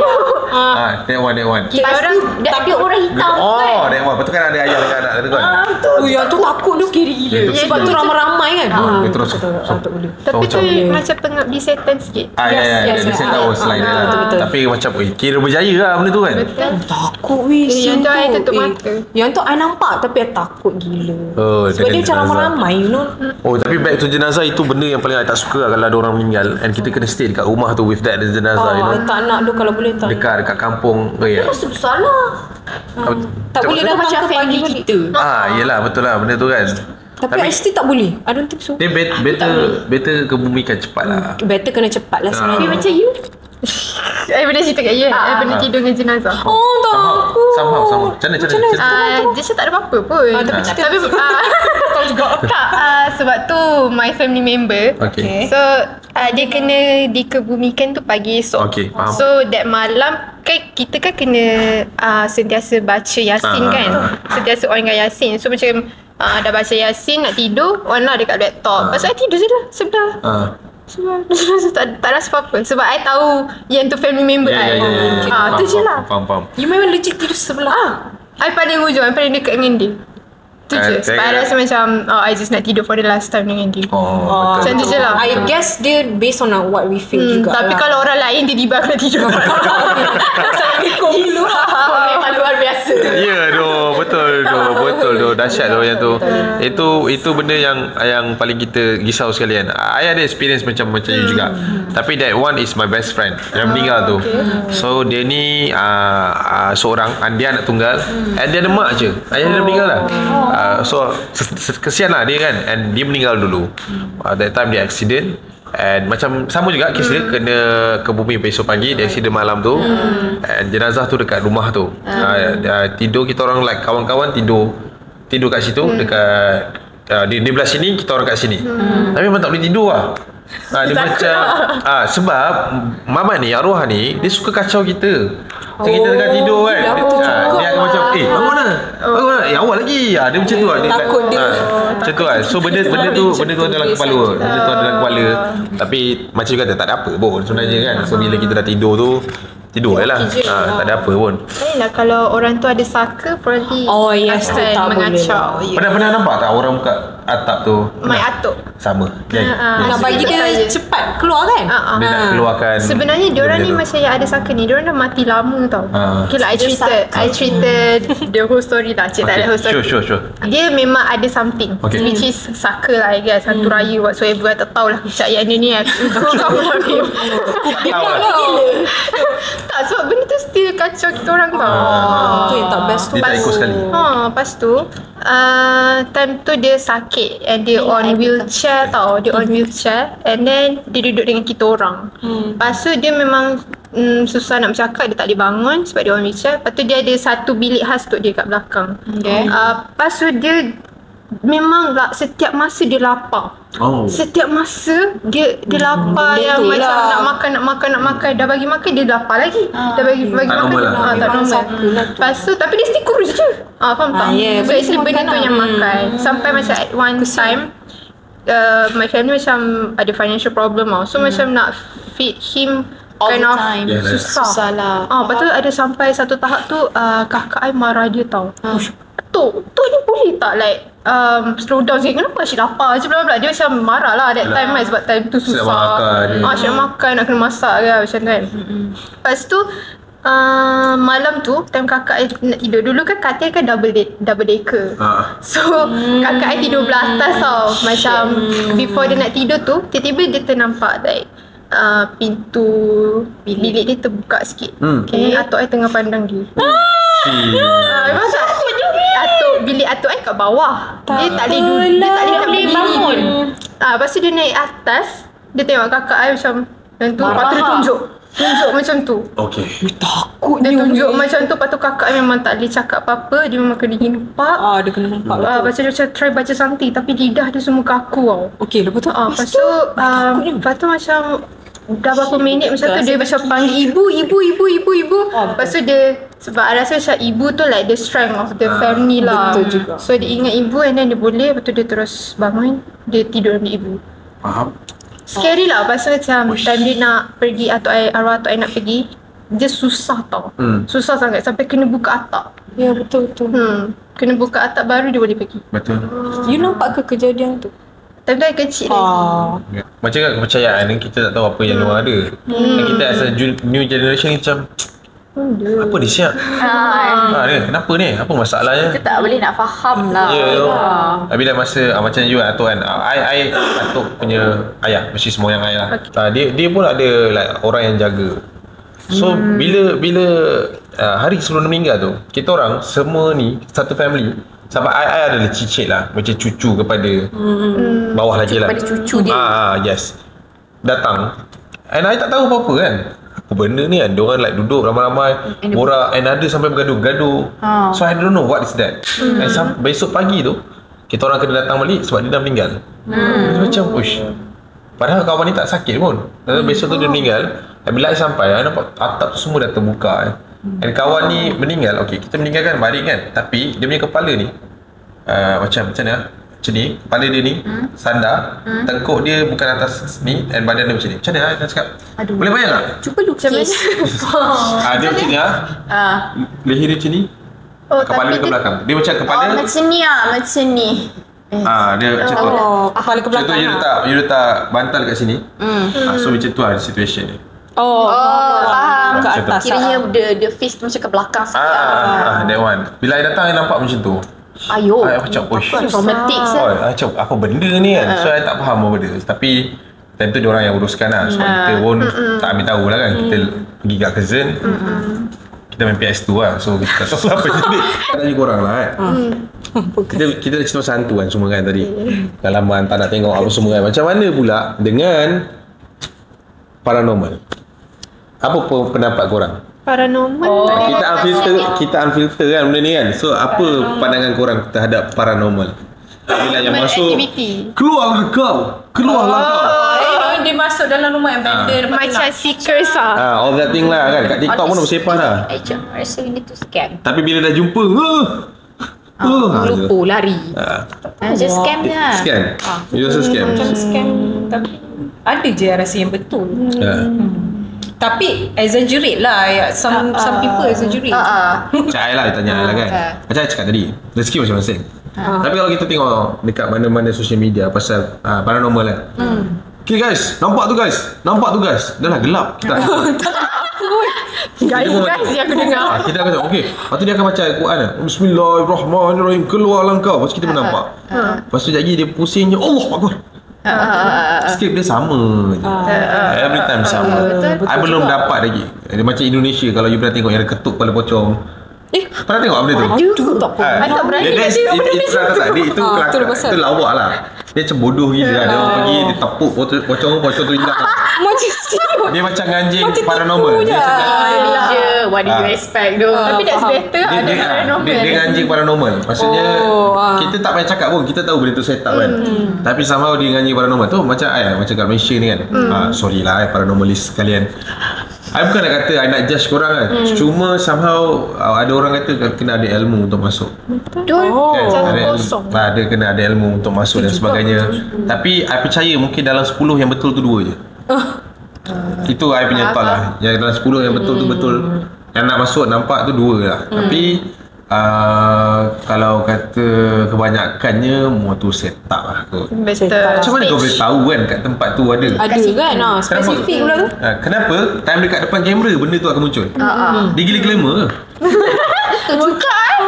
That one. Lepas tu ada orang hitam kan. That one. Betul kan ada ayah dengan anak tu kan. Yang tu takut tu scary gila. Sebab tu ramai-ramai kan. Terus tak boleh. Tapi tu macam pengabdi setan sikit. Ya. Saya tahu selain dia. Tapi macam kira berjaya lah benda tu kan. Takut weh. Yang tu I tutup mata. Yang tu I nampak tapi I takut gila. Sebab dia macam ramai-ramai, you know. Tapi back to jenazah, itu benda yang paling I tak suka lah, kalau ada orang meninggal and kita kena stay dekat rumah tu with that jenazah, you know. Tak nak tu kalau boleh tak. Dekat kampung ke ya. Rasa bersalah. Tak boleh dah macam family kita. Yelah betul lah benda tu kan. Tapi I still tak boleh. I don't think so. Dia better kebumikan cepat lah. Better kena cepat lah sebenarnya. Tapi macam you, I pernah cerita kat you, I pernah tidur dengan jenazah. Takut. Somehow. Macam mana? Dia tak ada apa-apa pun. Tapi tak, sebab tu my family member. Okay. So dia kena dikebumikan tu pagi esok. Okay, faham. So that malam kan kita kan kena sentiasa baca Yasin kan. Sentiasa on dengan Yasin. So macam dah baca Yasin nak tidur, on lah dekat laptop. Lepas tu I tidur je lah sebelah. Sebab tak rasa apa-apa. Sebab I tahu yang tu family member I. Tu je lah. Faham. You memang legit tidur sebelah. I paling hujung, I paling dekat dengan dia. Tu je. Sebab I rasa macam I just nak tidur for the last time dengan dia. Macam tu je lah. I guess dia based on what we feel juga. Tapi kalau orang lain tiba-tiba aku nak tidur. memang luar biasa. Ya betul doh. Dahsyat doh yang tu. Itu benda yang paling kita risau sekali kan. I ada experience macam you juga. Tapi that one is my best friend yang meninggal tu. So dia ni seorang, dia anak tunggal, and dia ada mak je. Ayah dia meninggal lah. So kesian lah dia kan, and dia meninggal dulu. That time dia accident. And macam sama juga kes dia kena ke bumi besok pagi, dia accident malam tu. And jenazah tu dekat rumah tu. Tidur kita orang like kawan-kawan tidur kat situ dekat di belah sini, kita orang kat sini. Tapi memang tak boleh tidur lah. Dia macam sebab Mamat ni, arwah ni, dia suka kacau kita. Macam kita tengah tidur kan, dia akan macam bangun lah, awal lagi. Dia macam tu lah. Takut dia. Macam tu lah. So benda tu dalam kepala. Tapi macam juga tak ada apa pun sebenarnya kan. So bila kita dah tidur tu, tidur je lah. Tak ada apa pun. Lah kalau orang tu ada saka, probably yes, akan mengacau. Pernah nampak tak orang buka atap tu? My atuk. Sama. Nak bagi dia cepat keluar kan. Dia nak keluarkan. Sebenarnya diorang ni macam yang ada saka ni, diorang dah mati lama tau. Okay lah, I treated the whole story lah. Cik tak ada whole story. Sure. Dia memang ada something, which is saka lah, I guess. Hantu raya whatsoever. I tak tahulah kepercayaan dia ni. Tak, sebab benda tu still kacau kita orang tau. Tu yang tak best tu. Dia tak ikut sekali. Lepas tu time tu dia sakit and dia on wheelchair tau. Dia on wheelchair and then dia duduk dengan kita orang. Lepas tu dia memang susah nak bercakap, dia tak boleh bangun sebab dia on wheelchair. Lepas tu dia ada satu bilik khas untuk dia kat belakang. Lepas tu dia memang setiap masa dia lapar. Setiap masa dia lapar yang macam nak makan. Dah bagi makan dia lapar lagi. Dah bagi makan tak normal. Lepas tu tapi dia still kurus je. Faham tak? So actually benda tu yang makan. Sampai macam at one time my family macam ada financial problem tau. So macam nak feed him kind of susah lah. Lepas tu ada sampai satu tahap tu kakak I marah dia tau. Tok ni boleh tak like slow down sikit, kenapa asyik lapar macam bla-bla. Dia macam marah lah that time kan, sebab time tu susah. Asyik makan, nak kena masak ke macam tu kan. Lepas tu Malam tu time kakak I nak tidur. Dulu kan katil kan double decker. So kakak I tidur belah atas tau. Macam before dia nak tidur tu, tiba-tiba dia ternampak like pintu bilik dia terbuka sikit. Okay, atuk I tengah pandang dia. Memang tak bilik atuk I kat bawah. Dia tak boleh nak bangun. Lepas tu dia naik atas, dia tengok kakak I macam tu, lepas tu dia tunjuk macam tu. Okay. Takut dia tunjuk macam tu. Lepas tu kakak I memang tak boleh cakap apa-apa. Dia memang kena himpak. Dia kena himpak lah. Lepas tu dia macam try baca something, tapi lidah dia semua kaku tau. Okay, lepas tu lepas tu macam dah berapa minit macam tu dia macam panggil ibu. Lepas tu dia, sebab I rasa macam ibu tu like the strength of the family lah. Betul juga. So dia ingat ibu and then dia boleh. Lepas tu dia terus bangun, dia tidur dengan ibu. Faham? Scary lah. Lepas tu macam time dia nak pergi, arwah atuk I nak pergi, dia susah tau. Susah sangat sampai kena buka atap. Ya, betul. Kena buka atap baru dia boleh pergi. Betul. You nampak ke kejadian tu? Time tu I kecil lagi. Macam kan kepercayaan ni, kita tak tahu apa yang luar ada. Dan kita as a new generation ni macam apa ni siap? Dia kenapa ni? Apa masalahnya? Kita tak boleh nak faham lah. Tapi dah masa macam you Atuk kan. I Atuk punya ayah, mesti semua yang ayah lah. Dia pun ada like orang yang jaga. So bila hari sebelum meninggal tu, kita orang semua ni satu family. Sampai I adalah cicit lah, macam cucu kepada bawah lagi lah. Kepada cucu dia. Yes. Datang. And I tak tahu apa-apa kan. Apa benda ni kan. Diorang like duduk ramai-ramai, borak, and ada sampai bergaduh-gaduh. So I don't know what is that. And besok pagi tu, kita orang kena datang balik sebab dia dah meninggal. Macam push. Padahal kawan ni tak sakit pun. Dan besok tu dia meninggal. Dan bila I sampai, I nampak atap tu semua dah terbuka. Dan kawan ni meninggal. Okay, kita meninggalkan baring kan. Tapi dia punya kepala ni macam mana? Macam ni. Kepala dia ni sandar. Tengkuk dia bukan atas ni. Dan badan dia macam ni. Macam mana nak cakap? Boleh bayang tak? Cuba lukis. Dia macam ni leher dia macam ni. Kepala dia ke belakang. Dia macam kepala macam ni macam ni. Dia macam tu. Kepala ke belakang. Contoh you letak bantal kat sini. So macam tu lah situation dia. Faham. Ke atas. Kiranya the face tu macam ke belakang sikit. That one. Bila I datang, I nampak macam tu. I macam traumatic macam apa benda ni kan. So I tak faham apa benda. Tapi time tu diorang yang uruskan lah. So kita pun tak ambil tahu lah kan. Kita pergi kat cousin. Kita main PS2 lah. So kita tak tahu apa jadi. Tak tanya korang lah kan. Kita dah cerita pasal hantu kan semua kan tadi. Dalaman tak nak tengok apa semua kan. Macam mana pula dengan paranormal? Apa pendapat korang? Paranormal. Kita unfilter kan benda ni kan. So apa pandangan korang terhadap paranormal? Bila yang masuk activity. Keluarlah kau. Dia masuk dalam rumah yang benda Macam seekers lah. all that thing lah kan. Kat TikTok pun bersepah dah. I rasa ini tu scam. Tapi bila dah jumpa lupa lari. Macam scam lah. Scam. You rasa scam? Macam scam. Tapi ada je rasa yang betul. Tapi exaggerate lah. Some people exaggerate. Macam I lah tanya lah kan. Macam I cakap tadi, rezeki masing-masing. Tapi kalau kita tengok dekat mana-mana social media pasal paranormal kan. Okay guys, nampak tu guys. Dah lah gelap. Kita Guys yang aku dengar. kita akan cakap, okay. Lepas tu dia akan baca Al-Quran lah. Bismillahirrahmanirrahim. Keluarlah kau. Lepas tu kita pun nampak. Lepas tu sekejap lagi dia pusing je. Allah Akbar. Skrip dia sama je. Every time sama. I belum dapat lagi. Dia macam Indonesia. Kalau you pernah tengok yang ada ketuk kepala pocong. Pernah tengok benda tu? Tak pun. I tak berani. Itu kelakar. Itu lawak lah. Dia macam bodoh gila. Dia orang pergi, dia tepuk pocong tu hilang. Macam siapa? Dia macam anjing paranormal. Dia macam What do you expect tu? Tapi that's better ada paranormal. dia anjing paranormal. Maksudnya kita tak payah cakap pun, kita tahu benda tu set up kan. Tapi somehow dia anjing paranormal tu macam macam kat Malaysia ni kan. Sorry lah paranormalist kalian. I bukan nak kata I nak judge korang kan. Cuma somehow ada orang kata kena ada ilmu untuk masuk. Betul. Ada kena ada ilmu untuk masuk dan sebagainya. Tapi I percaya mungkin dalam 10 yang betul tu 2 je. Itu I punya thought lah. Yang dalam 10 yang betul tu betul. Yang nak masuk nampak tu 2 lah. Tapi Kalau kata kebanyakannya motor setup lah kot. Better. Macam mana kau boleh tahu kan kat tempat tu ada? Ada kan? Spesifik pula tu. Kenapa time dekat depan kamera benda tu akan muncul? Dia gila glamour ke?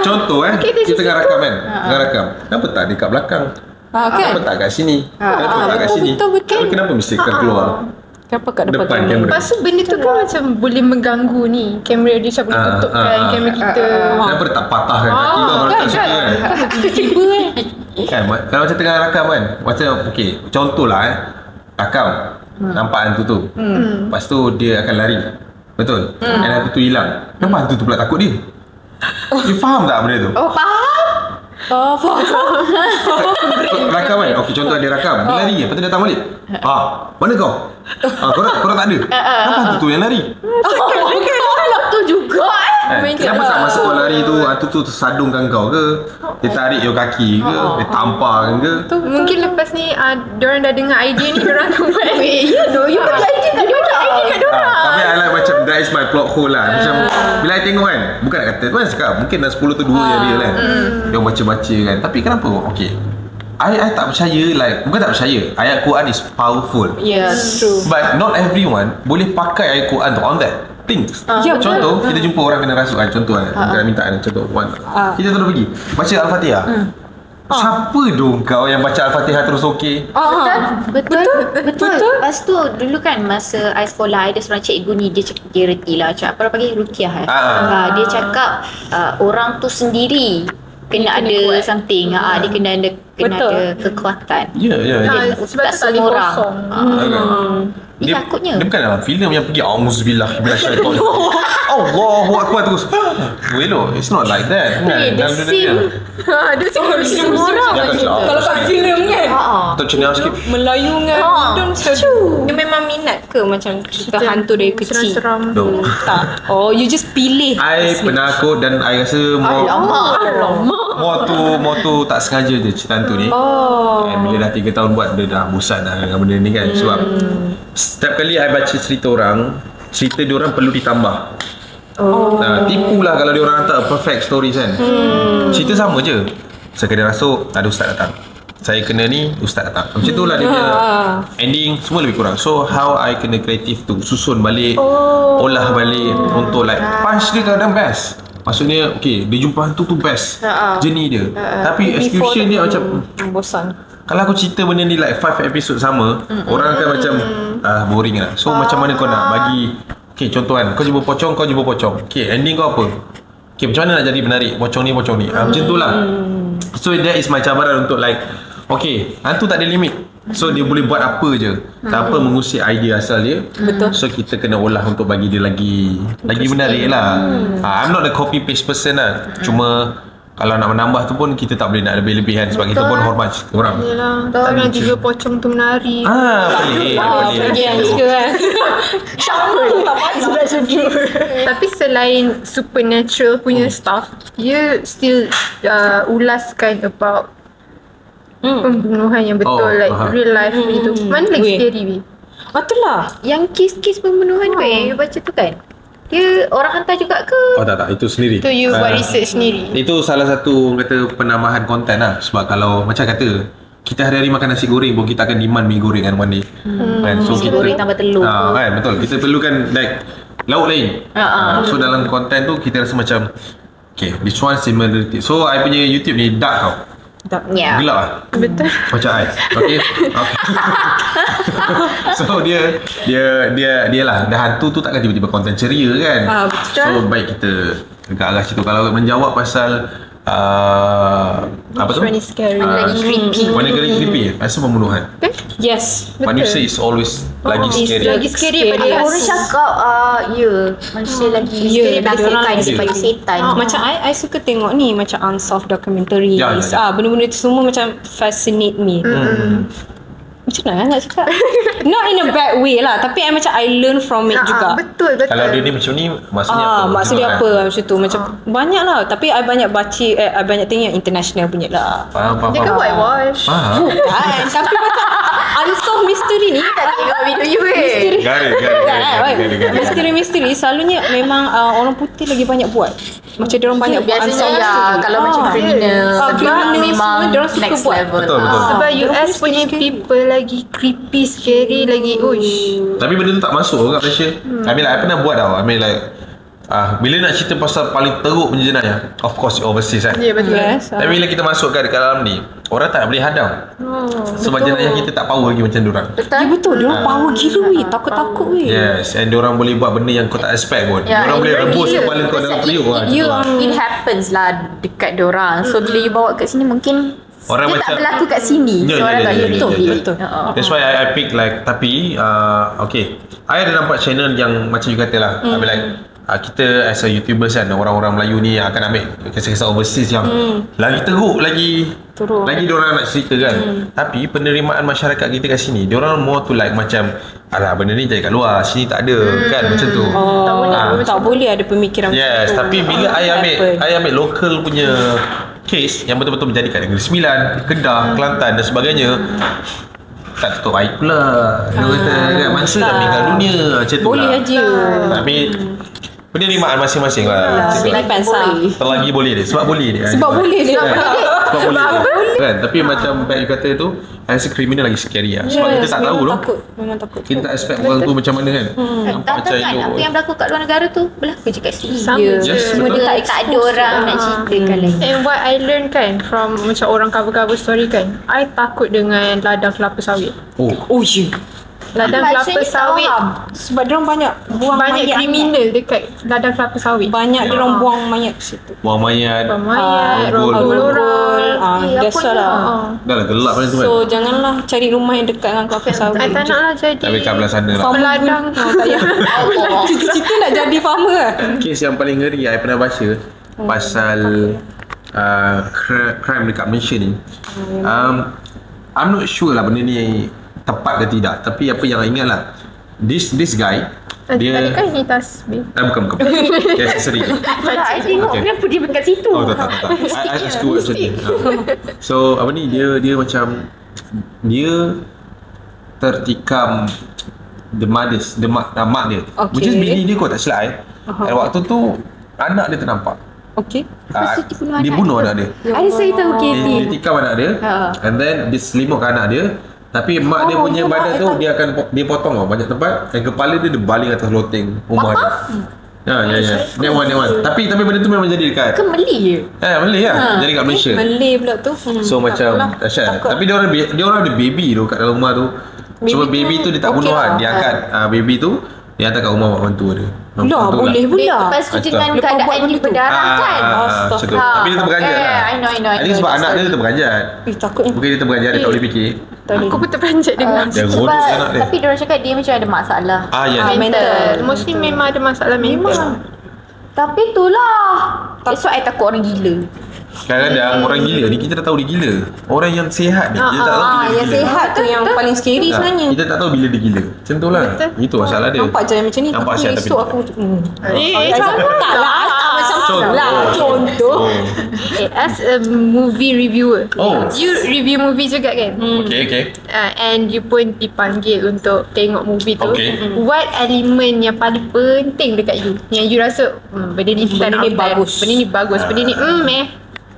Contoh kita tengah rakam kan? Tengah rakam. Kenapa tak dekat belakang? Kenapa tak kat sini? Kenapa tak kat sini? Betul. Kenapa mesti akan keluar? Kenapa kat depan Depan kamera? kamera. Lepas tu benda tu kan macam boleh mengganggu ni. Kamera dia macam boleh tutupkan kamera kita. Kenapa dia tak patahkan kaki kau kalau tak suka kan? Tiba-tiba Kan kalau macam tengah rakam kan, macam contohlah rakam nampak hantu tu. Lepas tu dia akan lari. Betul? Dan hantu tu hilang. Kenapa hantu tu pula takut dia? You faham tak benda tu? Rakam kan? Contoh dia rakam. Dia lari, lepas tu dia datang balik. Mana kau? Korang tak ada. Kenapa hantu tu yang lari? Tu juga Kenapa tak masa kau lari tu hantu tu tersadungkan kau ke? Dia tarik your kaki ke? Dia tamparkan ke? Tu mungkin lepas ni diorang dah dengar idea ni, diorang akan buat. You bagi idea kat diorang. Tapi I like macam that is my plot hole lah. Macam bila I tengok kan, bukan nak kata tu kan cakap mungkin dah 10 tu 2 yang real kan. Dia baca-baca kan. Tapi kenapa? I tak percaya, bukan tak percaya, ayat Quran is powerful. Yes, true. But not everyone boleh pakai ayat Quran tu on that things. Contoh, kita jumpa orang kena rasukan. Contoh kita minta contoh one. Kita terus pergi baca Al-Fatihah. Siapa dong kau yang baca Al-Fatihah terus okey? Betul. Lepas tu dulu kan masa I sekolah, ada seorang cikgu ni, dia reti lah macam apa panggil ruqyah dia cakap orang tu sendiri kena ada kuat something. Dia kena ada kekuatan. Ya. Sebab tak semua orang. Dia takutnya. Dia bukan dalam filem yang pergi auzubillah minasyaitonir. Allahu akbar terus. Well, it's not like that. Dia sim. Dia semua orang macam tu. Kalau kat filem kan Atau cenang sikit. Melayu dengan Udon, dia memang minat ke macam cerita hantu dari kecil? Seram-seram. No. Tak. You just pilih. I penakut dan I rasa more tu tak sengaja je cerita hantu ni. Bila dah 3 tahun buat, dia dah bosan dah dengan benda ni kan. Sebab setiap kali I baca cerita orang, cerita diorang perlu ditambah. Tipulah kalau diorang hantar perfect stories kan. Cerita sama je. Saya kena rasuk, ada ustaz datang. Saya kena ni, ustaz datang. Macam tu lah dia punya ending, semua lebih kurang. So how I kena kreatif tu, susun balik, olah balik untuk punch dia kadang best. Maksudnya dia jumpa hantu tu best journey dia. Tapi execution dia macam bosan. Kalau aku cerita benda ni 5 episode sama, orang akan macam boring lah. So macam mana kau nak bagi contoh kan, kau jumpa pocong, ending kau apa? Macam mana nak jadi menarik pocong ni macam tu lah. So that is my cabaran untuk hantu tak ada limit. So dia boleh buat apa je tanpa mengusik idea asal dia. Betul. So kita kena olah untuk bagi dia lagi menarik lah. I'm not the copy paste person lah. Cuma kalau nak menambah tu pun kita tak boleh nak lebih-lebihan sebab kita pun hormat orang. Yalah, takkan juga pocong tu menari. Pelik. Tapi selain supernatural punya stuff, you still ulaskan about pembunuhan yang betul, real life gitu. Mana lagi scary ni? Betul lah. Yang kes-kes pembunuhan you baca tu kan, dia orang hantar juga ke? Tak, itu sendiri. Tu you buat research sendiri. Itu salah satu kata penambahan konten lah. Sebab kalau macam kata kita hari-hari makan nasi goreng pun kita akan demand mi goreng kan one day. So nasi kita goreng tambah telur. Kan betul. Kita perlukan lauk lain. So dalam konten tu kita rasa macam this one similarity. So I punya YouTube ni dark tau. Gelap lah. Betul. Macam I. So dia lah, dah hantu tu takkan tiba-tiba konten ceria kan. So baik kita dekat arah situ. Kalau menjawab pasal apa tu? Which one is scary? Lagi creepy. Mana creepy? Rasa pembunuhan. Yes. Manusia is always lagi scary. Lagi scary daripada Orang cakap manusia lagi scary daripada setan. Macam I suka tengok ni macam unsolved documentaries. Benda-benda tu semua macam fascinate me. Macam mana nak cakap? Not in a bad way lah, tapi macam I learn from it juga. Betul. Kalau dia ni macam ni, maksudnya apa? Maksudnya apa macam tu. Macam banyak lah. Tapi I banyak baca, I banyak tengok yang international punya lah. Faham. Dia kan whitewash. Bukan. Tapi macam unsolved mystery ni, Tak tengok video you Misteri Garis. Misteri selalunya memang orang putih lagi banyak buat. Macam diorang banyak buat Biasanya unsolved ya, story. kalau macam criminal criminal memang semua diorang suka next buat. level. Betul. Sebab US punya people lagi creepy, scary, lagi uish. Tapi benda tu tak masuk kat Malaysia. I mean like, I pernah buat tau. I mean like bila nak cerita pasal paling teruk punya jenayah, of course overseas kan. Ya, betul. Yes. Tapi bila kita masukkan dekat dalam ni, orang tak boleh hadam. Sebab jenayah kita tak power lagi macam diorang. Ya betul, diorang power gila weh. Takut-takut weh. Yes, and diorang boleh buat benda yang kau tak expect pun. Diorang boleh rebus kepala kau dalam periuk lah. It happens lah dekat diorang. So bila you bawa kat sini mungkin Orang dia macam- tak berlaku kat sini. Ya, So orang tak betul, betul. betul. That's why I pick like, tapi okay, I ada nampak channel yang macam you kata lah. I mean like kita as a YouTubers kan, orang-orang Melayu ni akan ambil kisah-kisah overseas yang lagi teruk, lagi Teruk. lagi diorang nak cerita kan. Tapi penerimaan masyarakat kita kat sini, diorang more to like macam, alah benda ni jadi kat luar, sini tak ada kan, macam tu. Tak boleh ada pemikiran Yes, macam tu. tapi bila Happen. I ambil local punya case yang betul-betul berjadi kat Negeri Sembilan, Kedah, Kelantan dan sebagainya, tak tutup air pula. Dia kata kan, mangsa dah meninggal dunia, macam tu Boleh lah. aja. Tapi penerimaan masing-masing lah. Tapi depends lah. Terlagi boleh dia. Sebab boleh dia. Sebab boleh dia. Sebab boleh dia. Kan? Tapi macam baik you kata tu, I rasa kriminal lagi scary lah. Sebab kita tak tahu tu. Memang takut. Kita tak expect orang tu macam mana kan. Nampak Tak macam kan apa yang berlaku kat luar negara tu berlaku je kat sini. Sama Ya. je. Yes, Cuma betul. dia tak ada orang nak ceritakan lagi. And what I learn kan from macam orang cover-cover story kan, I takut dengan ladang kelapa sawit. Oh ya. Ladang kelapa Macam ni tak sawit faham. Sebab diorang banyak buang banyak mayat. kriminal dekat ladang kelapa sawit. Banyak diorang buang mayat ke situ. Buang mayat. Mayat, rogol rogol orang. orang. That's all lah. Dah lah gelap macam tu kan. So janganlah cari rumah yang dekat dengan kelapa sawit. I tak nak lah jadi Tapi kat belah sana lah. peladang. Tak payah. Cita-cita nak jadi farmer lah. Kes yang paling ngeri I pernah baca pasal crime dekat Malaysia ni. I'm not sure lah benda ni tepat ke tidak, tapi apa yang I ingat lah, this guy Tadi dia kan ni tasbih. bukan dia accessory. I tengok Okay. kenapa dia dekat situ. Oh tak. I suka buat macam ni. So apa ni, dia macam dia tertikam mak dia. Okay. Which is bini dia kot tak silap I. Dan waktu tu anak dia ternampak. Okay. Lepas tu dia bunuh Dia anak bunuh dia. anak dia. Ada saya tahu Dia KT. tikam anak dia. And then dia selimutkan anak dia. Tapi mak dia punya badan tu dia akan potong tau banyak tempat, dan kepala dia baling atas loteng rumah dia. Ya. That one. Tapi benda tu memang jadi dekat. Ke Meli je. Malay lah. Jadi kat Malaysia. Malay pula tu. So macam dahsyat. Tapi dia orang ada baby tu kat dalam rumah tu. Cuma baby tu dia tak bunuh kan. Dia angkat baby tu, dia hantar kat rumah mak mentua dia. Lah, boleh pula. Lepas tu dengan Lepas buat keadaan dia benda tu. berdarah kan. Macam tu. Tapi dia terperanjat lah. I know. I think sebab anak dia terperanjat. Takutnya. Mungkin dia terperanjat, dia tak boleh fikir. Aku pun terperanjat dengar. Dia Sebab godok anak dia. tapi diorang cakap dia macam ada masalah. Ya. Mental. Mostly memang ada masalah mental. Tapi itulah. That's why I takut orang gila. Kadang-kadang orang gila ni kita dah tahu dia gila. Orang yang sihat ni kita tak tahu bila dia Yang gila. sihat tu yang paling scary sebenarnya. Kita tak tahu bila dia gila. Macam tu lah. Itu masalah dia. Nampak je macam ni. Nampak Tapi sihat tapi esok aku tak lah. Macam Contoh. lah. Contoh. As a movie reviewer, Oh. you review movie juga kan? Okay. And you pun dipanggil untuk tengok movie tu. Okay. What element yang paling penting dekat you? Yang you rasa benda ni Benda ni bagus. Benda ni bagus. Benda ni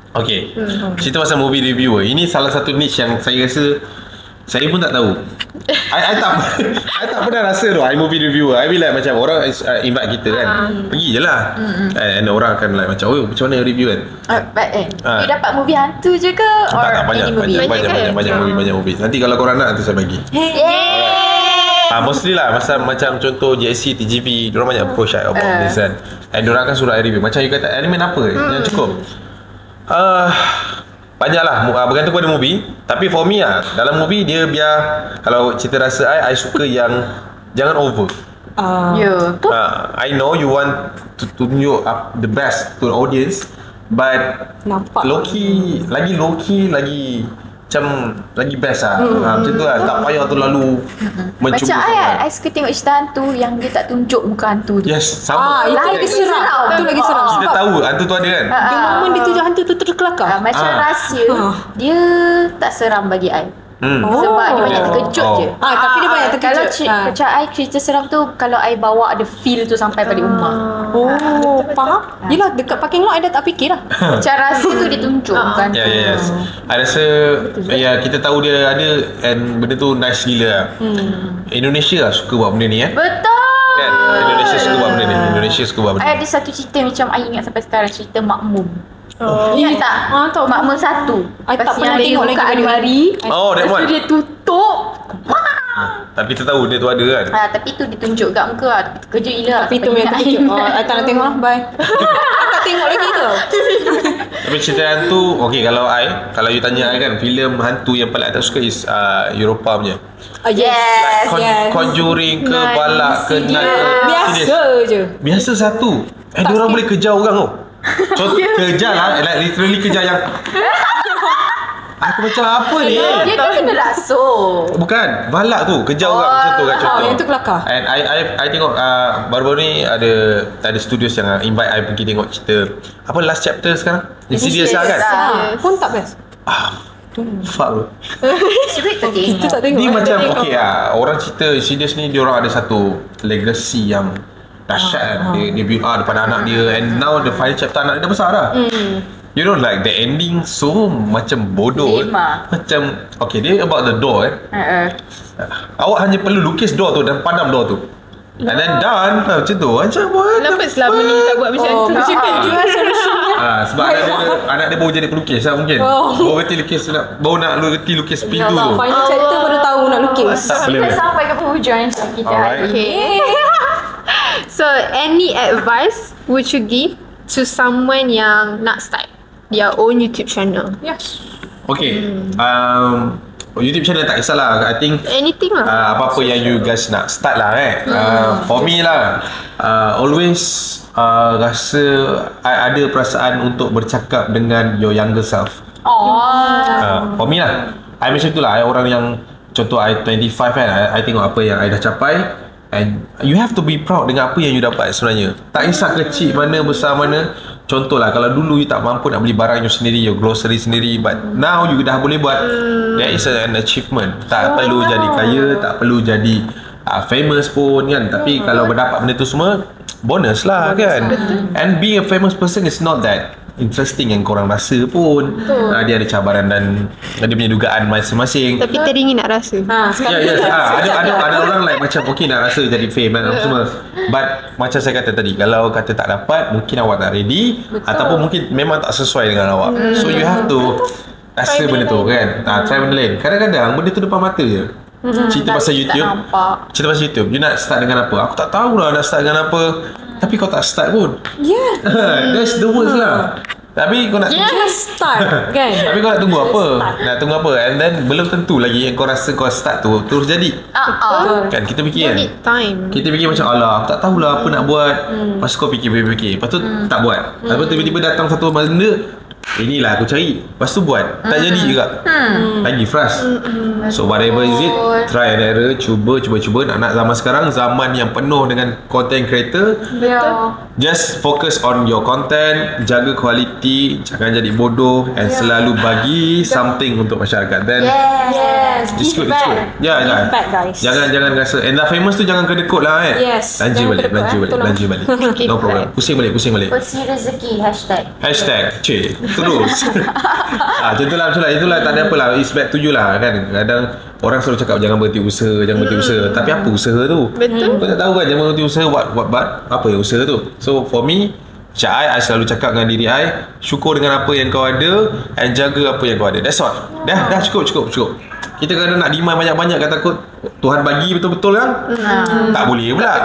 Okay. Cerita pasal movie reviewer. Ini salah satu niche yang saya rasa saya pun tak tahu. I tak pernah rasa tu I movie reviewer. I be like macam orang invite kita kan. Pergi je lah. And orang akan like macam, oh macam mana review kan. You dapat movie hantu je ke? Or Tak, banyak any movie? banyak movie. Nanti kalau korang nak nanti saya bagi. Mostly lah macam contoh JSC, TGV, diorang banyak approach about this kan. And diorang akan suruh I review. Macam you kata elemen apa yang cukup. Banyak lah bergantung pada movie. Tapi for me lah, dalam movie dia biar, kalau cerita rasa I suka yang jangan over. I know you want to tunjuk the best to the audience, but Nampak. low-key, lagi macam lagi best lah. Macam tu lah, tak payah terlalu Macam mencubur I suka tengok cerita hantu yang dia tak tunjuk muka hantu tu. Yes, sama. Itu Lagi lagi seram. seram. Itu lagi seram. Kita Sebab tahu hantu tu ada kan. the moment dia tunjuk hantu tu terkelakar. Macam rahsia dia tak seram bagi I. Sebab dia banyak terkejut je. Tapi dia banyak terkejut. Kalau macam I cerita seram tu, kalau I bawa ada feel tu sampai balik rumah. Oh, faham? Yelah, dekat parking lot I dah tak fikir lah. Cara rasa tu ditunjuk kan. Yes. I rasa kita tahu dia ada and benda tu nice gila lah. Indonesia lah suka buat benda ni Betul. kan? Indonesia suka buat benda ni. Indonesia suka buat benda ni. Ada satu cerita macam I ingat sampai sekarang, cerita Makmum. Ingat tak? tahu. Makmum 1. I tak pernah tengok lagi benda ni. almari. Oh, that Lepas one. tu dia tutup. Tapi kita tahu dia tu ada kan. Tapi tu ditunjuk kat muka lah. Tapi terkejut gila lah. Tapi tu yang terkejut. I tak nak tengok lah. Bye. I tak tengok lagi ke? Tapi cerita hantu, okay, kalau you tanya I kan, filem hantu yang paling I tak suka is Eropah punya. Yes. Conjuring ke, balak ke, Nun ke. Biasa je. Biasa satu. Diorang boleh kejar orang tau. Contoh kejar lah, like literally kejar yang aku macam apa ni? Dia kan kena rasul. Bukan, balak tu, kejar orang macam tu kan contoh. yang tu kelakar. And I tengok baru-baru ni ada studios yang invite I pergi tengok cerita apa last chapter sekarang. Insidious lah kan. Pun tak best. Fuck bro. Kita tak tengok. Ni macam okay orang cerita Insidious ni diorang ada satu legacy yang dahsyat kan. Dia build up depan anak dia, and now the final chapter anak dia dah besar dah. You know, like the ending so macam bodoh. Macam okay, dia about the door kan. Awak hanya perlu lukis door tu dan padam door tu, and then done macam tu. Macam what? Kenapa selama ni tak buat macam tu? Cakap juga solution. Sebab anak dia baru jadi pelukis lah mungkin. Baru reti lukis, baru nak reti lukis pintu tu. Final chapter baru tahu nak lukis. Boleh. Kita sampai ke penghujung kita hari. Okay. So, any advice would you give to someone yang nak start their own YouTube channel? Yes. Okay. YouTube channel tak kisahlah. I think Anything lah. apa-apa yang you guys nak start lah for me lah, always rasa I ada perasaan untuk bercakap dengan your younger self. For me lah, I macam tu lah. I orang yang contoh I 25 kan, I tengok apa yang I dah capai, and you have to be proud dengan apa yang you dapat sebenarnya. Tak kisah kecil mana, besar mana. Contohlah, kalau dulu you tak mampu nak beli barang you sendiri, your grocery sendiri, but now you dah boleh buat, that is an achievement. Tak perlu jadi kaya, tak perlu jadi famous pun kan. Tapi kalau berdapat benda tu semua, bonus lah kan. And being a famous person is not that interesting yang korang rasa pun. Dia ada cabaran dan dia punya dugaan masing-masing. Tapi teringin nak rasa. Ada orang like macam okay nak rasa jadi fame dan semua. But macam saya kata tadi, kalau kata tak dapat, mungkin awak tak ready. Ataupun mungkin memang tak sesuai dengan awak. So you have to rasa benda tu kan. Try benda lain. Kadang-kadang benda tu depan mata je. Cerita pasal YouTube, you nak start dengan apa? Aku tak tahulah nak start dengan apa. Tapi kau tak start pun. That's the worst lah. Tapi kau nak start kan. Tapi kau nak tunggu apa? Nak tunggu apa? And then belum tentu lagi yang kau rasa kau start tu terus jadi. Kan kita fikir kan, Need time. kita fikir macam alah aku tak tahulah apa nak buat. Lepas kau fikir. Lepas tu tak buat. Lepas tu tiba-tiba datang satu benda, inilah aku cari. Lepas tu buat, tak jadi juga. Lagi frust. So whatever is it, try and error, cuba. Nak zaman sekarang, zaman yang penuh dengan content creator. Just focus on your content, jaga quality, jangan jadi bodoh, and selalu bagi something untuk masyarakat. Then it's good. guys. Jangan rasa and dah famous tu jangan kena kod lah belanja balik. No problem. Pusing balik. Kursi rezeki Hashtag terus. Itulah tak ada apa lah. It's back to you lah kan. Kadang orang selalu cakap jangan berhenti usaha. Tapi apa usaha tu? Betul. Kau tak tahu kan jangan berhenti usaha. Apa yang usaha tu? So for me, macam I selalu cakap dengan diri I, syukur dengan apa yang kau ada and jaga apa yang kau ada. That's all. Dah cukup. Kita kadang nak demand banyak-banyak, kata takut Tuhan bagi betul-betul kan? Tak boleh pula.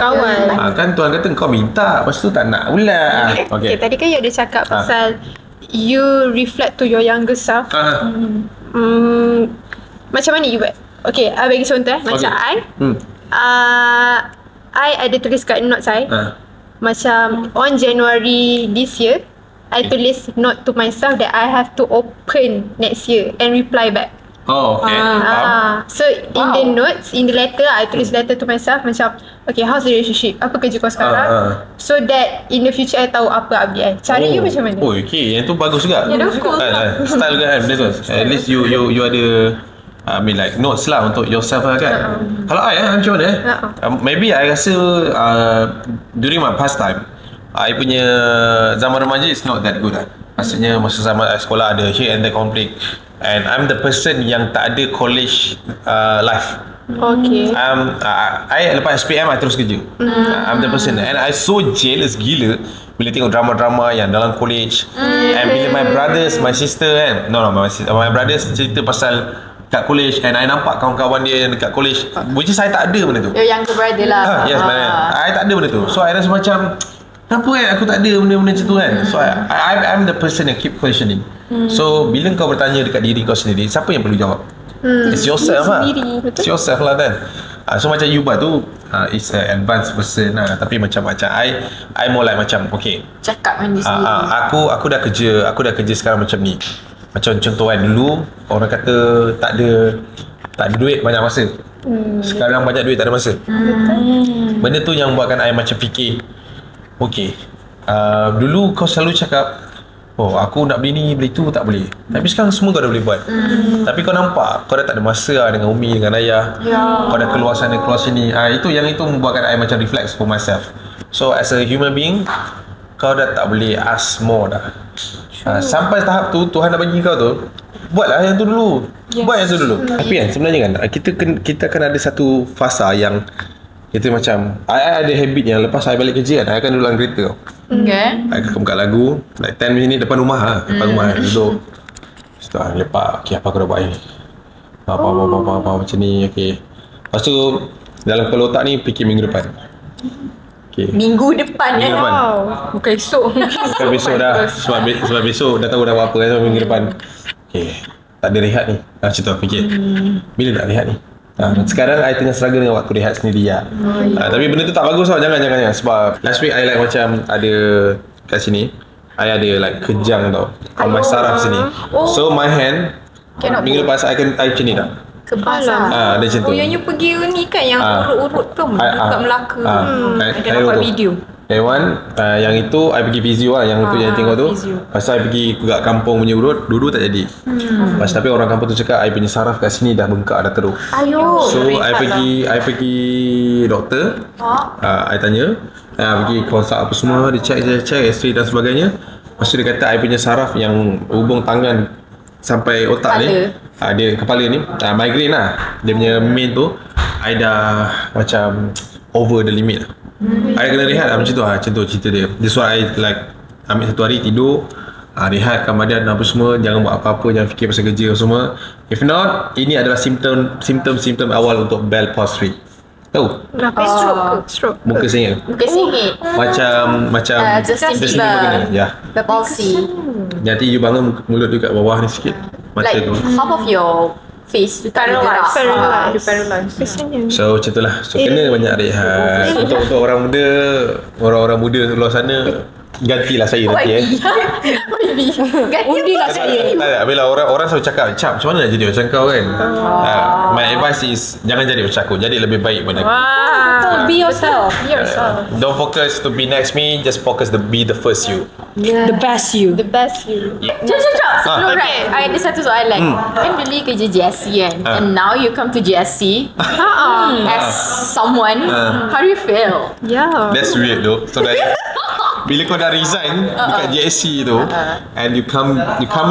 Kan Tuhan kata kau minta, lepas tu tak nak pula. Okay, tadi kan you ada cakap pasal you reflect to your younger self. Macam mana you buat? Okay, I bagi contoh macam I ada tulis kat notes I. Macam on January this year, I tulis note to myself that I have to open next year and reply back. Oh, okay. So in the notes, in the letter, I tulis letter to myself macam, okay, how's the relationship? Apa kerja kau sekarang? So that in the future I tahu apa update I. Cara you macam mana? Oh, okay. Yang tu bagus juga. Style juga kan benda tu. At least you ada I mean like notes lah untuk yourself lah kan. Kalau I macam mana maybe I rasa during my past time, I punya zaman remaja is not that good lah. Maksudnya masa zaman sekolah ada here and there conflict, and I'm the person yang tak ada college life. Okay. I lepas SPM I terus kerja. I'm the person, and I so jealous gila bila tengok drama-drama yang dalam college. And bila my brothers, my sister kan, my brothers cerita pasal kat college, and I nampak kawan-kawan dia yang dekat college, which is I tak ada benda tu. Your younger brother lah. Yes, I tak ada benda tu. So I rasa macam kenapa kan aku tak ada benda-benda macam tu kan. So I'm the person yang keep questioning. So bila kau bertanya dekat diri kau sendiri, siapa yang perlu jawab? It's yourself lah. It's yourself lah kan. So macam Yuba tu is an advanced person lah. Tapi macam I more like macam okay, Cakap dengan dia sendiri. Aku dah kerja sekarang macam ni. Macam contoh kan, dulu orang kata tak ada duit, banyak masa. Sekarang banyak duit, tak ada masa. Benda tu yang buatkan I macam fikir, okay, dulu kau selalu cakap, oh aku nak beli ni, beli tu, tak boleh. Tapi sekarang semua kau dah boleh buat. Tapi kau nampak, kau dah tak ada masa lah dengan umi, dengan ayah. Kau dah keluar sana, keluar sini. Itu membuatkan I macam reflect for myself. So as a human being, kau dah tak boleh ask more dah. Sampai tahap tu Tuhan dah bagi kau tu, buatlah yang tu dulu. Buat yang tu dulu. Tapi kan sebenarnya kan kita akan ada satu fasa yang kita macam I ada habit yang lepas I balik kerja kan, I akan duduk dalam kereta tau. Okay. I akan buka lagu like 10 minit depan rumah lah. Depan rumah duduk. Lepas tu lepak, okay, apa aku dah buat ni, apa macam ni. Okay, lepas tu dalam kepala otak ni fikir minggu depan. Okay. Minggu depan Minggu depan. Bukan esok. Bukan besok dah. Sebab besok dah tahu dah buat apa kan. Minggu depan, okay, tak ada rehat ni. Macam tu aku fikir, bila nak rehat ni. Sekarang I tengah struggle dengan waktu rehat sendiri lah. Tapi benda tu tak bagus tau. Jangan. Sebab last week I like macam ada kat sini, I ada like kejang tau on my saraf sini. So my hand minggu lepas I macam ni dah. Kebas lah. Dia macam tu. yang you pergi ni kan, yang urut-urut tu dekat Melaka. Ada dapat video. Yang itu I pergi physio lah. Yang tu yang tengok tu. Lepas tu I pergi kat kampung punya urut, dulu tak jadi. Lepas tapi orang kampung tu cakap I punya saraf kat sini dah bengkak, dah teruk. So I pergi doktor. I tanya, pergi consult apa semua. Dia check X-ray dan sebagainya. Lepas tu dia kata I punya saraf yang hubung tangan sampai otak ni, dia kepala ni, migraine lah. Dia punya main tu I dah macam over the limit lah. I kena rehat lah, macam tu cerita dia. That's why I like ambil satu hari tidur, rehatkan badan apa semua. Jangan buat apa-apa, jangan fikir pasal kerja semua. If not, ini adalah simptom awal untuk Bell palsy. Tahu? Stroke. Muka sengit. Macam Justin Bieber. Ya. Bell palsy. Nanti you bangun mulut tu kat bawah ni sikit. Mata Like tu. half of your face Paralyzed. So macam tu lah. So kena banyak rehat. Untuk orang muda luar sana, gantilah saya nanti Gantilah saya. Bila orang selalu cakap, Cap, macam mana nak jadi macam kau kan? My advice is jangan jadi macam aku, jadi lebih baik pada aku. Be yourself. Don't focus to be next me, just focus to be the first you. The best you. Jom. Sebelum I ada satu soalan. Kan dulu you kerja GSC kan, and now you come to GSC as someone, how do you feel? That's weird though. So bila kau dah resign dekat GSC tu, and you come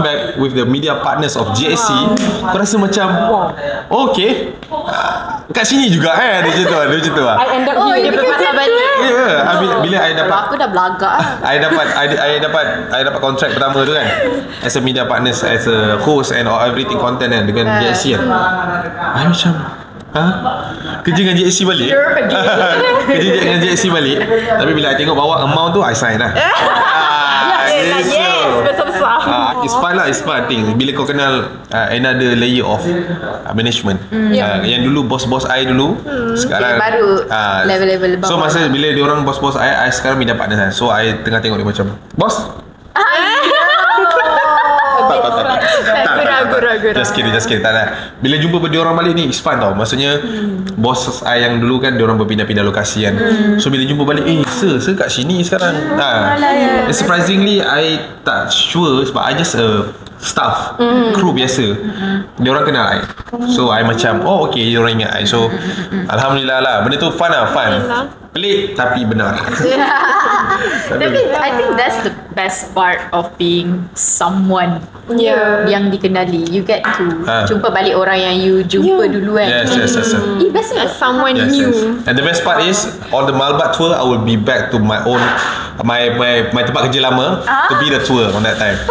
back with the media partners of GSC, kau rasa macam okay, kat sini juga dia macam tu lah. I end up Dia berpatah balik. Bila I dapat, Aku dah belagak. I dapat kontrak pertama tu kan, as a media partners, as a host and everything content kan dengan GSC kan. I macam kerja dengan GSC balik. Kerja dengan GSC balik. Tapi bila I tengok bawa amount tu, I sign lah. Besar-besar. It's fun lah, it's fun thing. Bila kau kenal another layer of management. Yang dulu bos-bos I dulu, sekarang baru level-level bawah. So masa bila diorang bos-bos I sekarang media partner kan. So I tengah tengok dia macam, bos, Ragu. Just kidding, tak ada. Bila jumpa diorang balik ni, it's fun tau. Maksudnya bos I yang dulu kan diorang berpindah-pindah lokasi kan. So bila jumpa balik, sir kat sini sekarang. Surprisingly I tak sure sebab I just staff, kru biasa. Dia orang kenal I. So I macam okay, dia orang ingat I. So alhamdulillah lah. Benda tu fun. Pelik tapi benar. Tapi I think that's the best part of being someone yang dikenali. You get to jumpa balik orang yang you jumpa dulu kan. Yes. Best Someone new. And the best part is on the Malbat tour I will be back to my own my tempat kerja lama to be the tour on that time.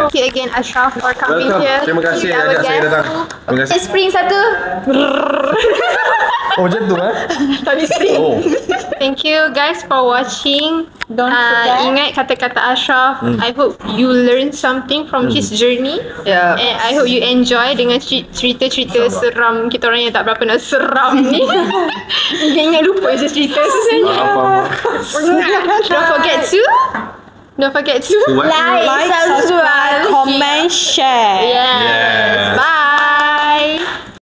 Thank you again Ashraf for coming Welcome. here. Terima kasih ajak saya datang. Terima kasih. Spring satu. Macam tu Tadi spring. Thank you guys for watching. Don't forget. Ingat kata-kata Ashraf. I hope you learn something from his journey. And I hope you enjoy dengan cerita-cerita seram kita orang yang tak berapa nak seram ni. Ingat lupa je cerita sebenarnya. Don't forget to Like, subscribe, comment, share. Yes. Bye.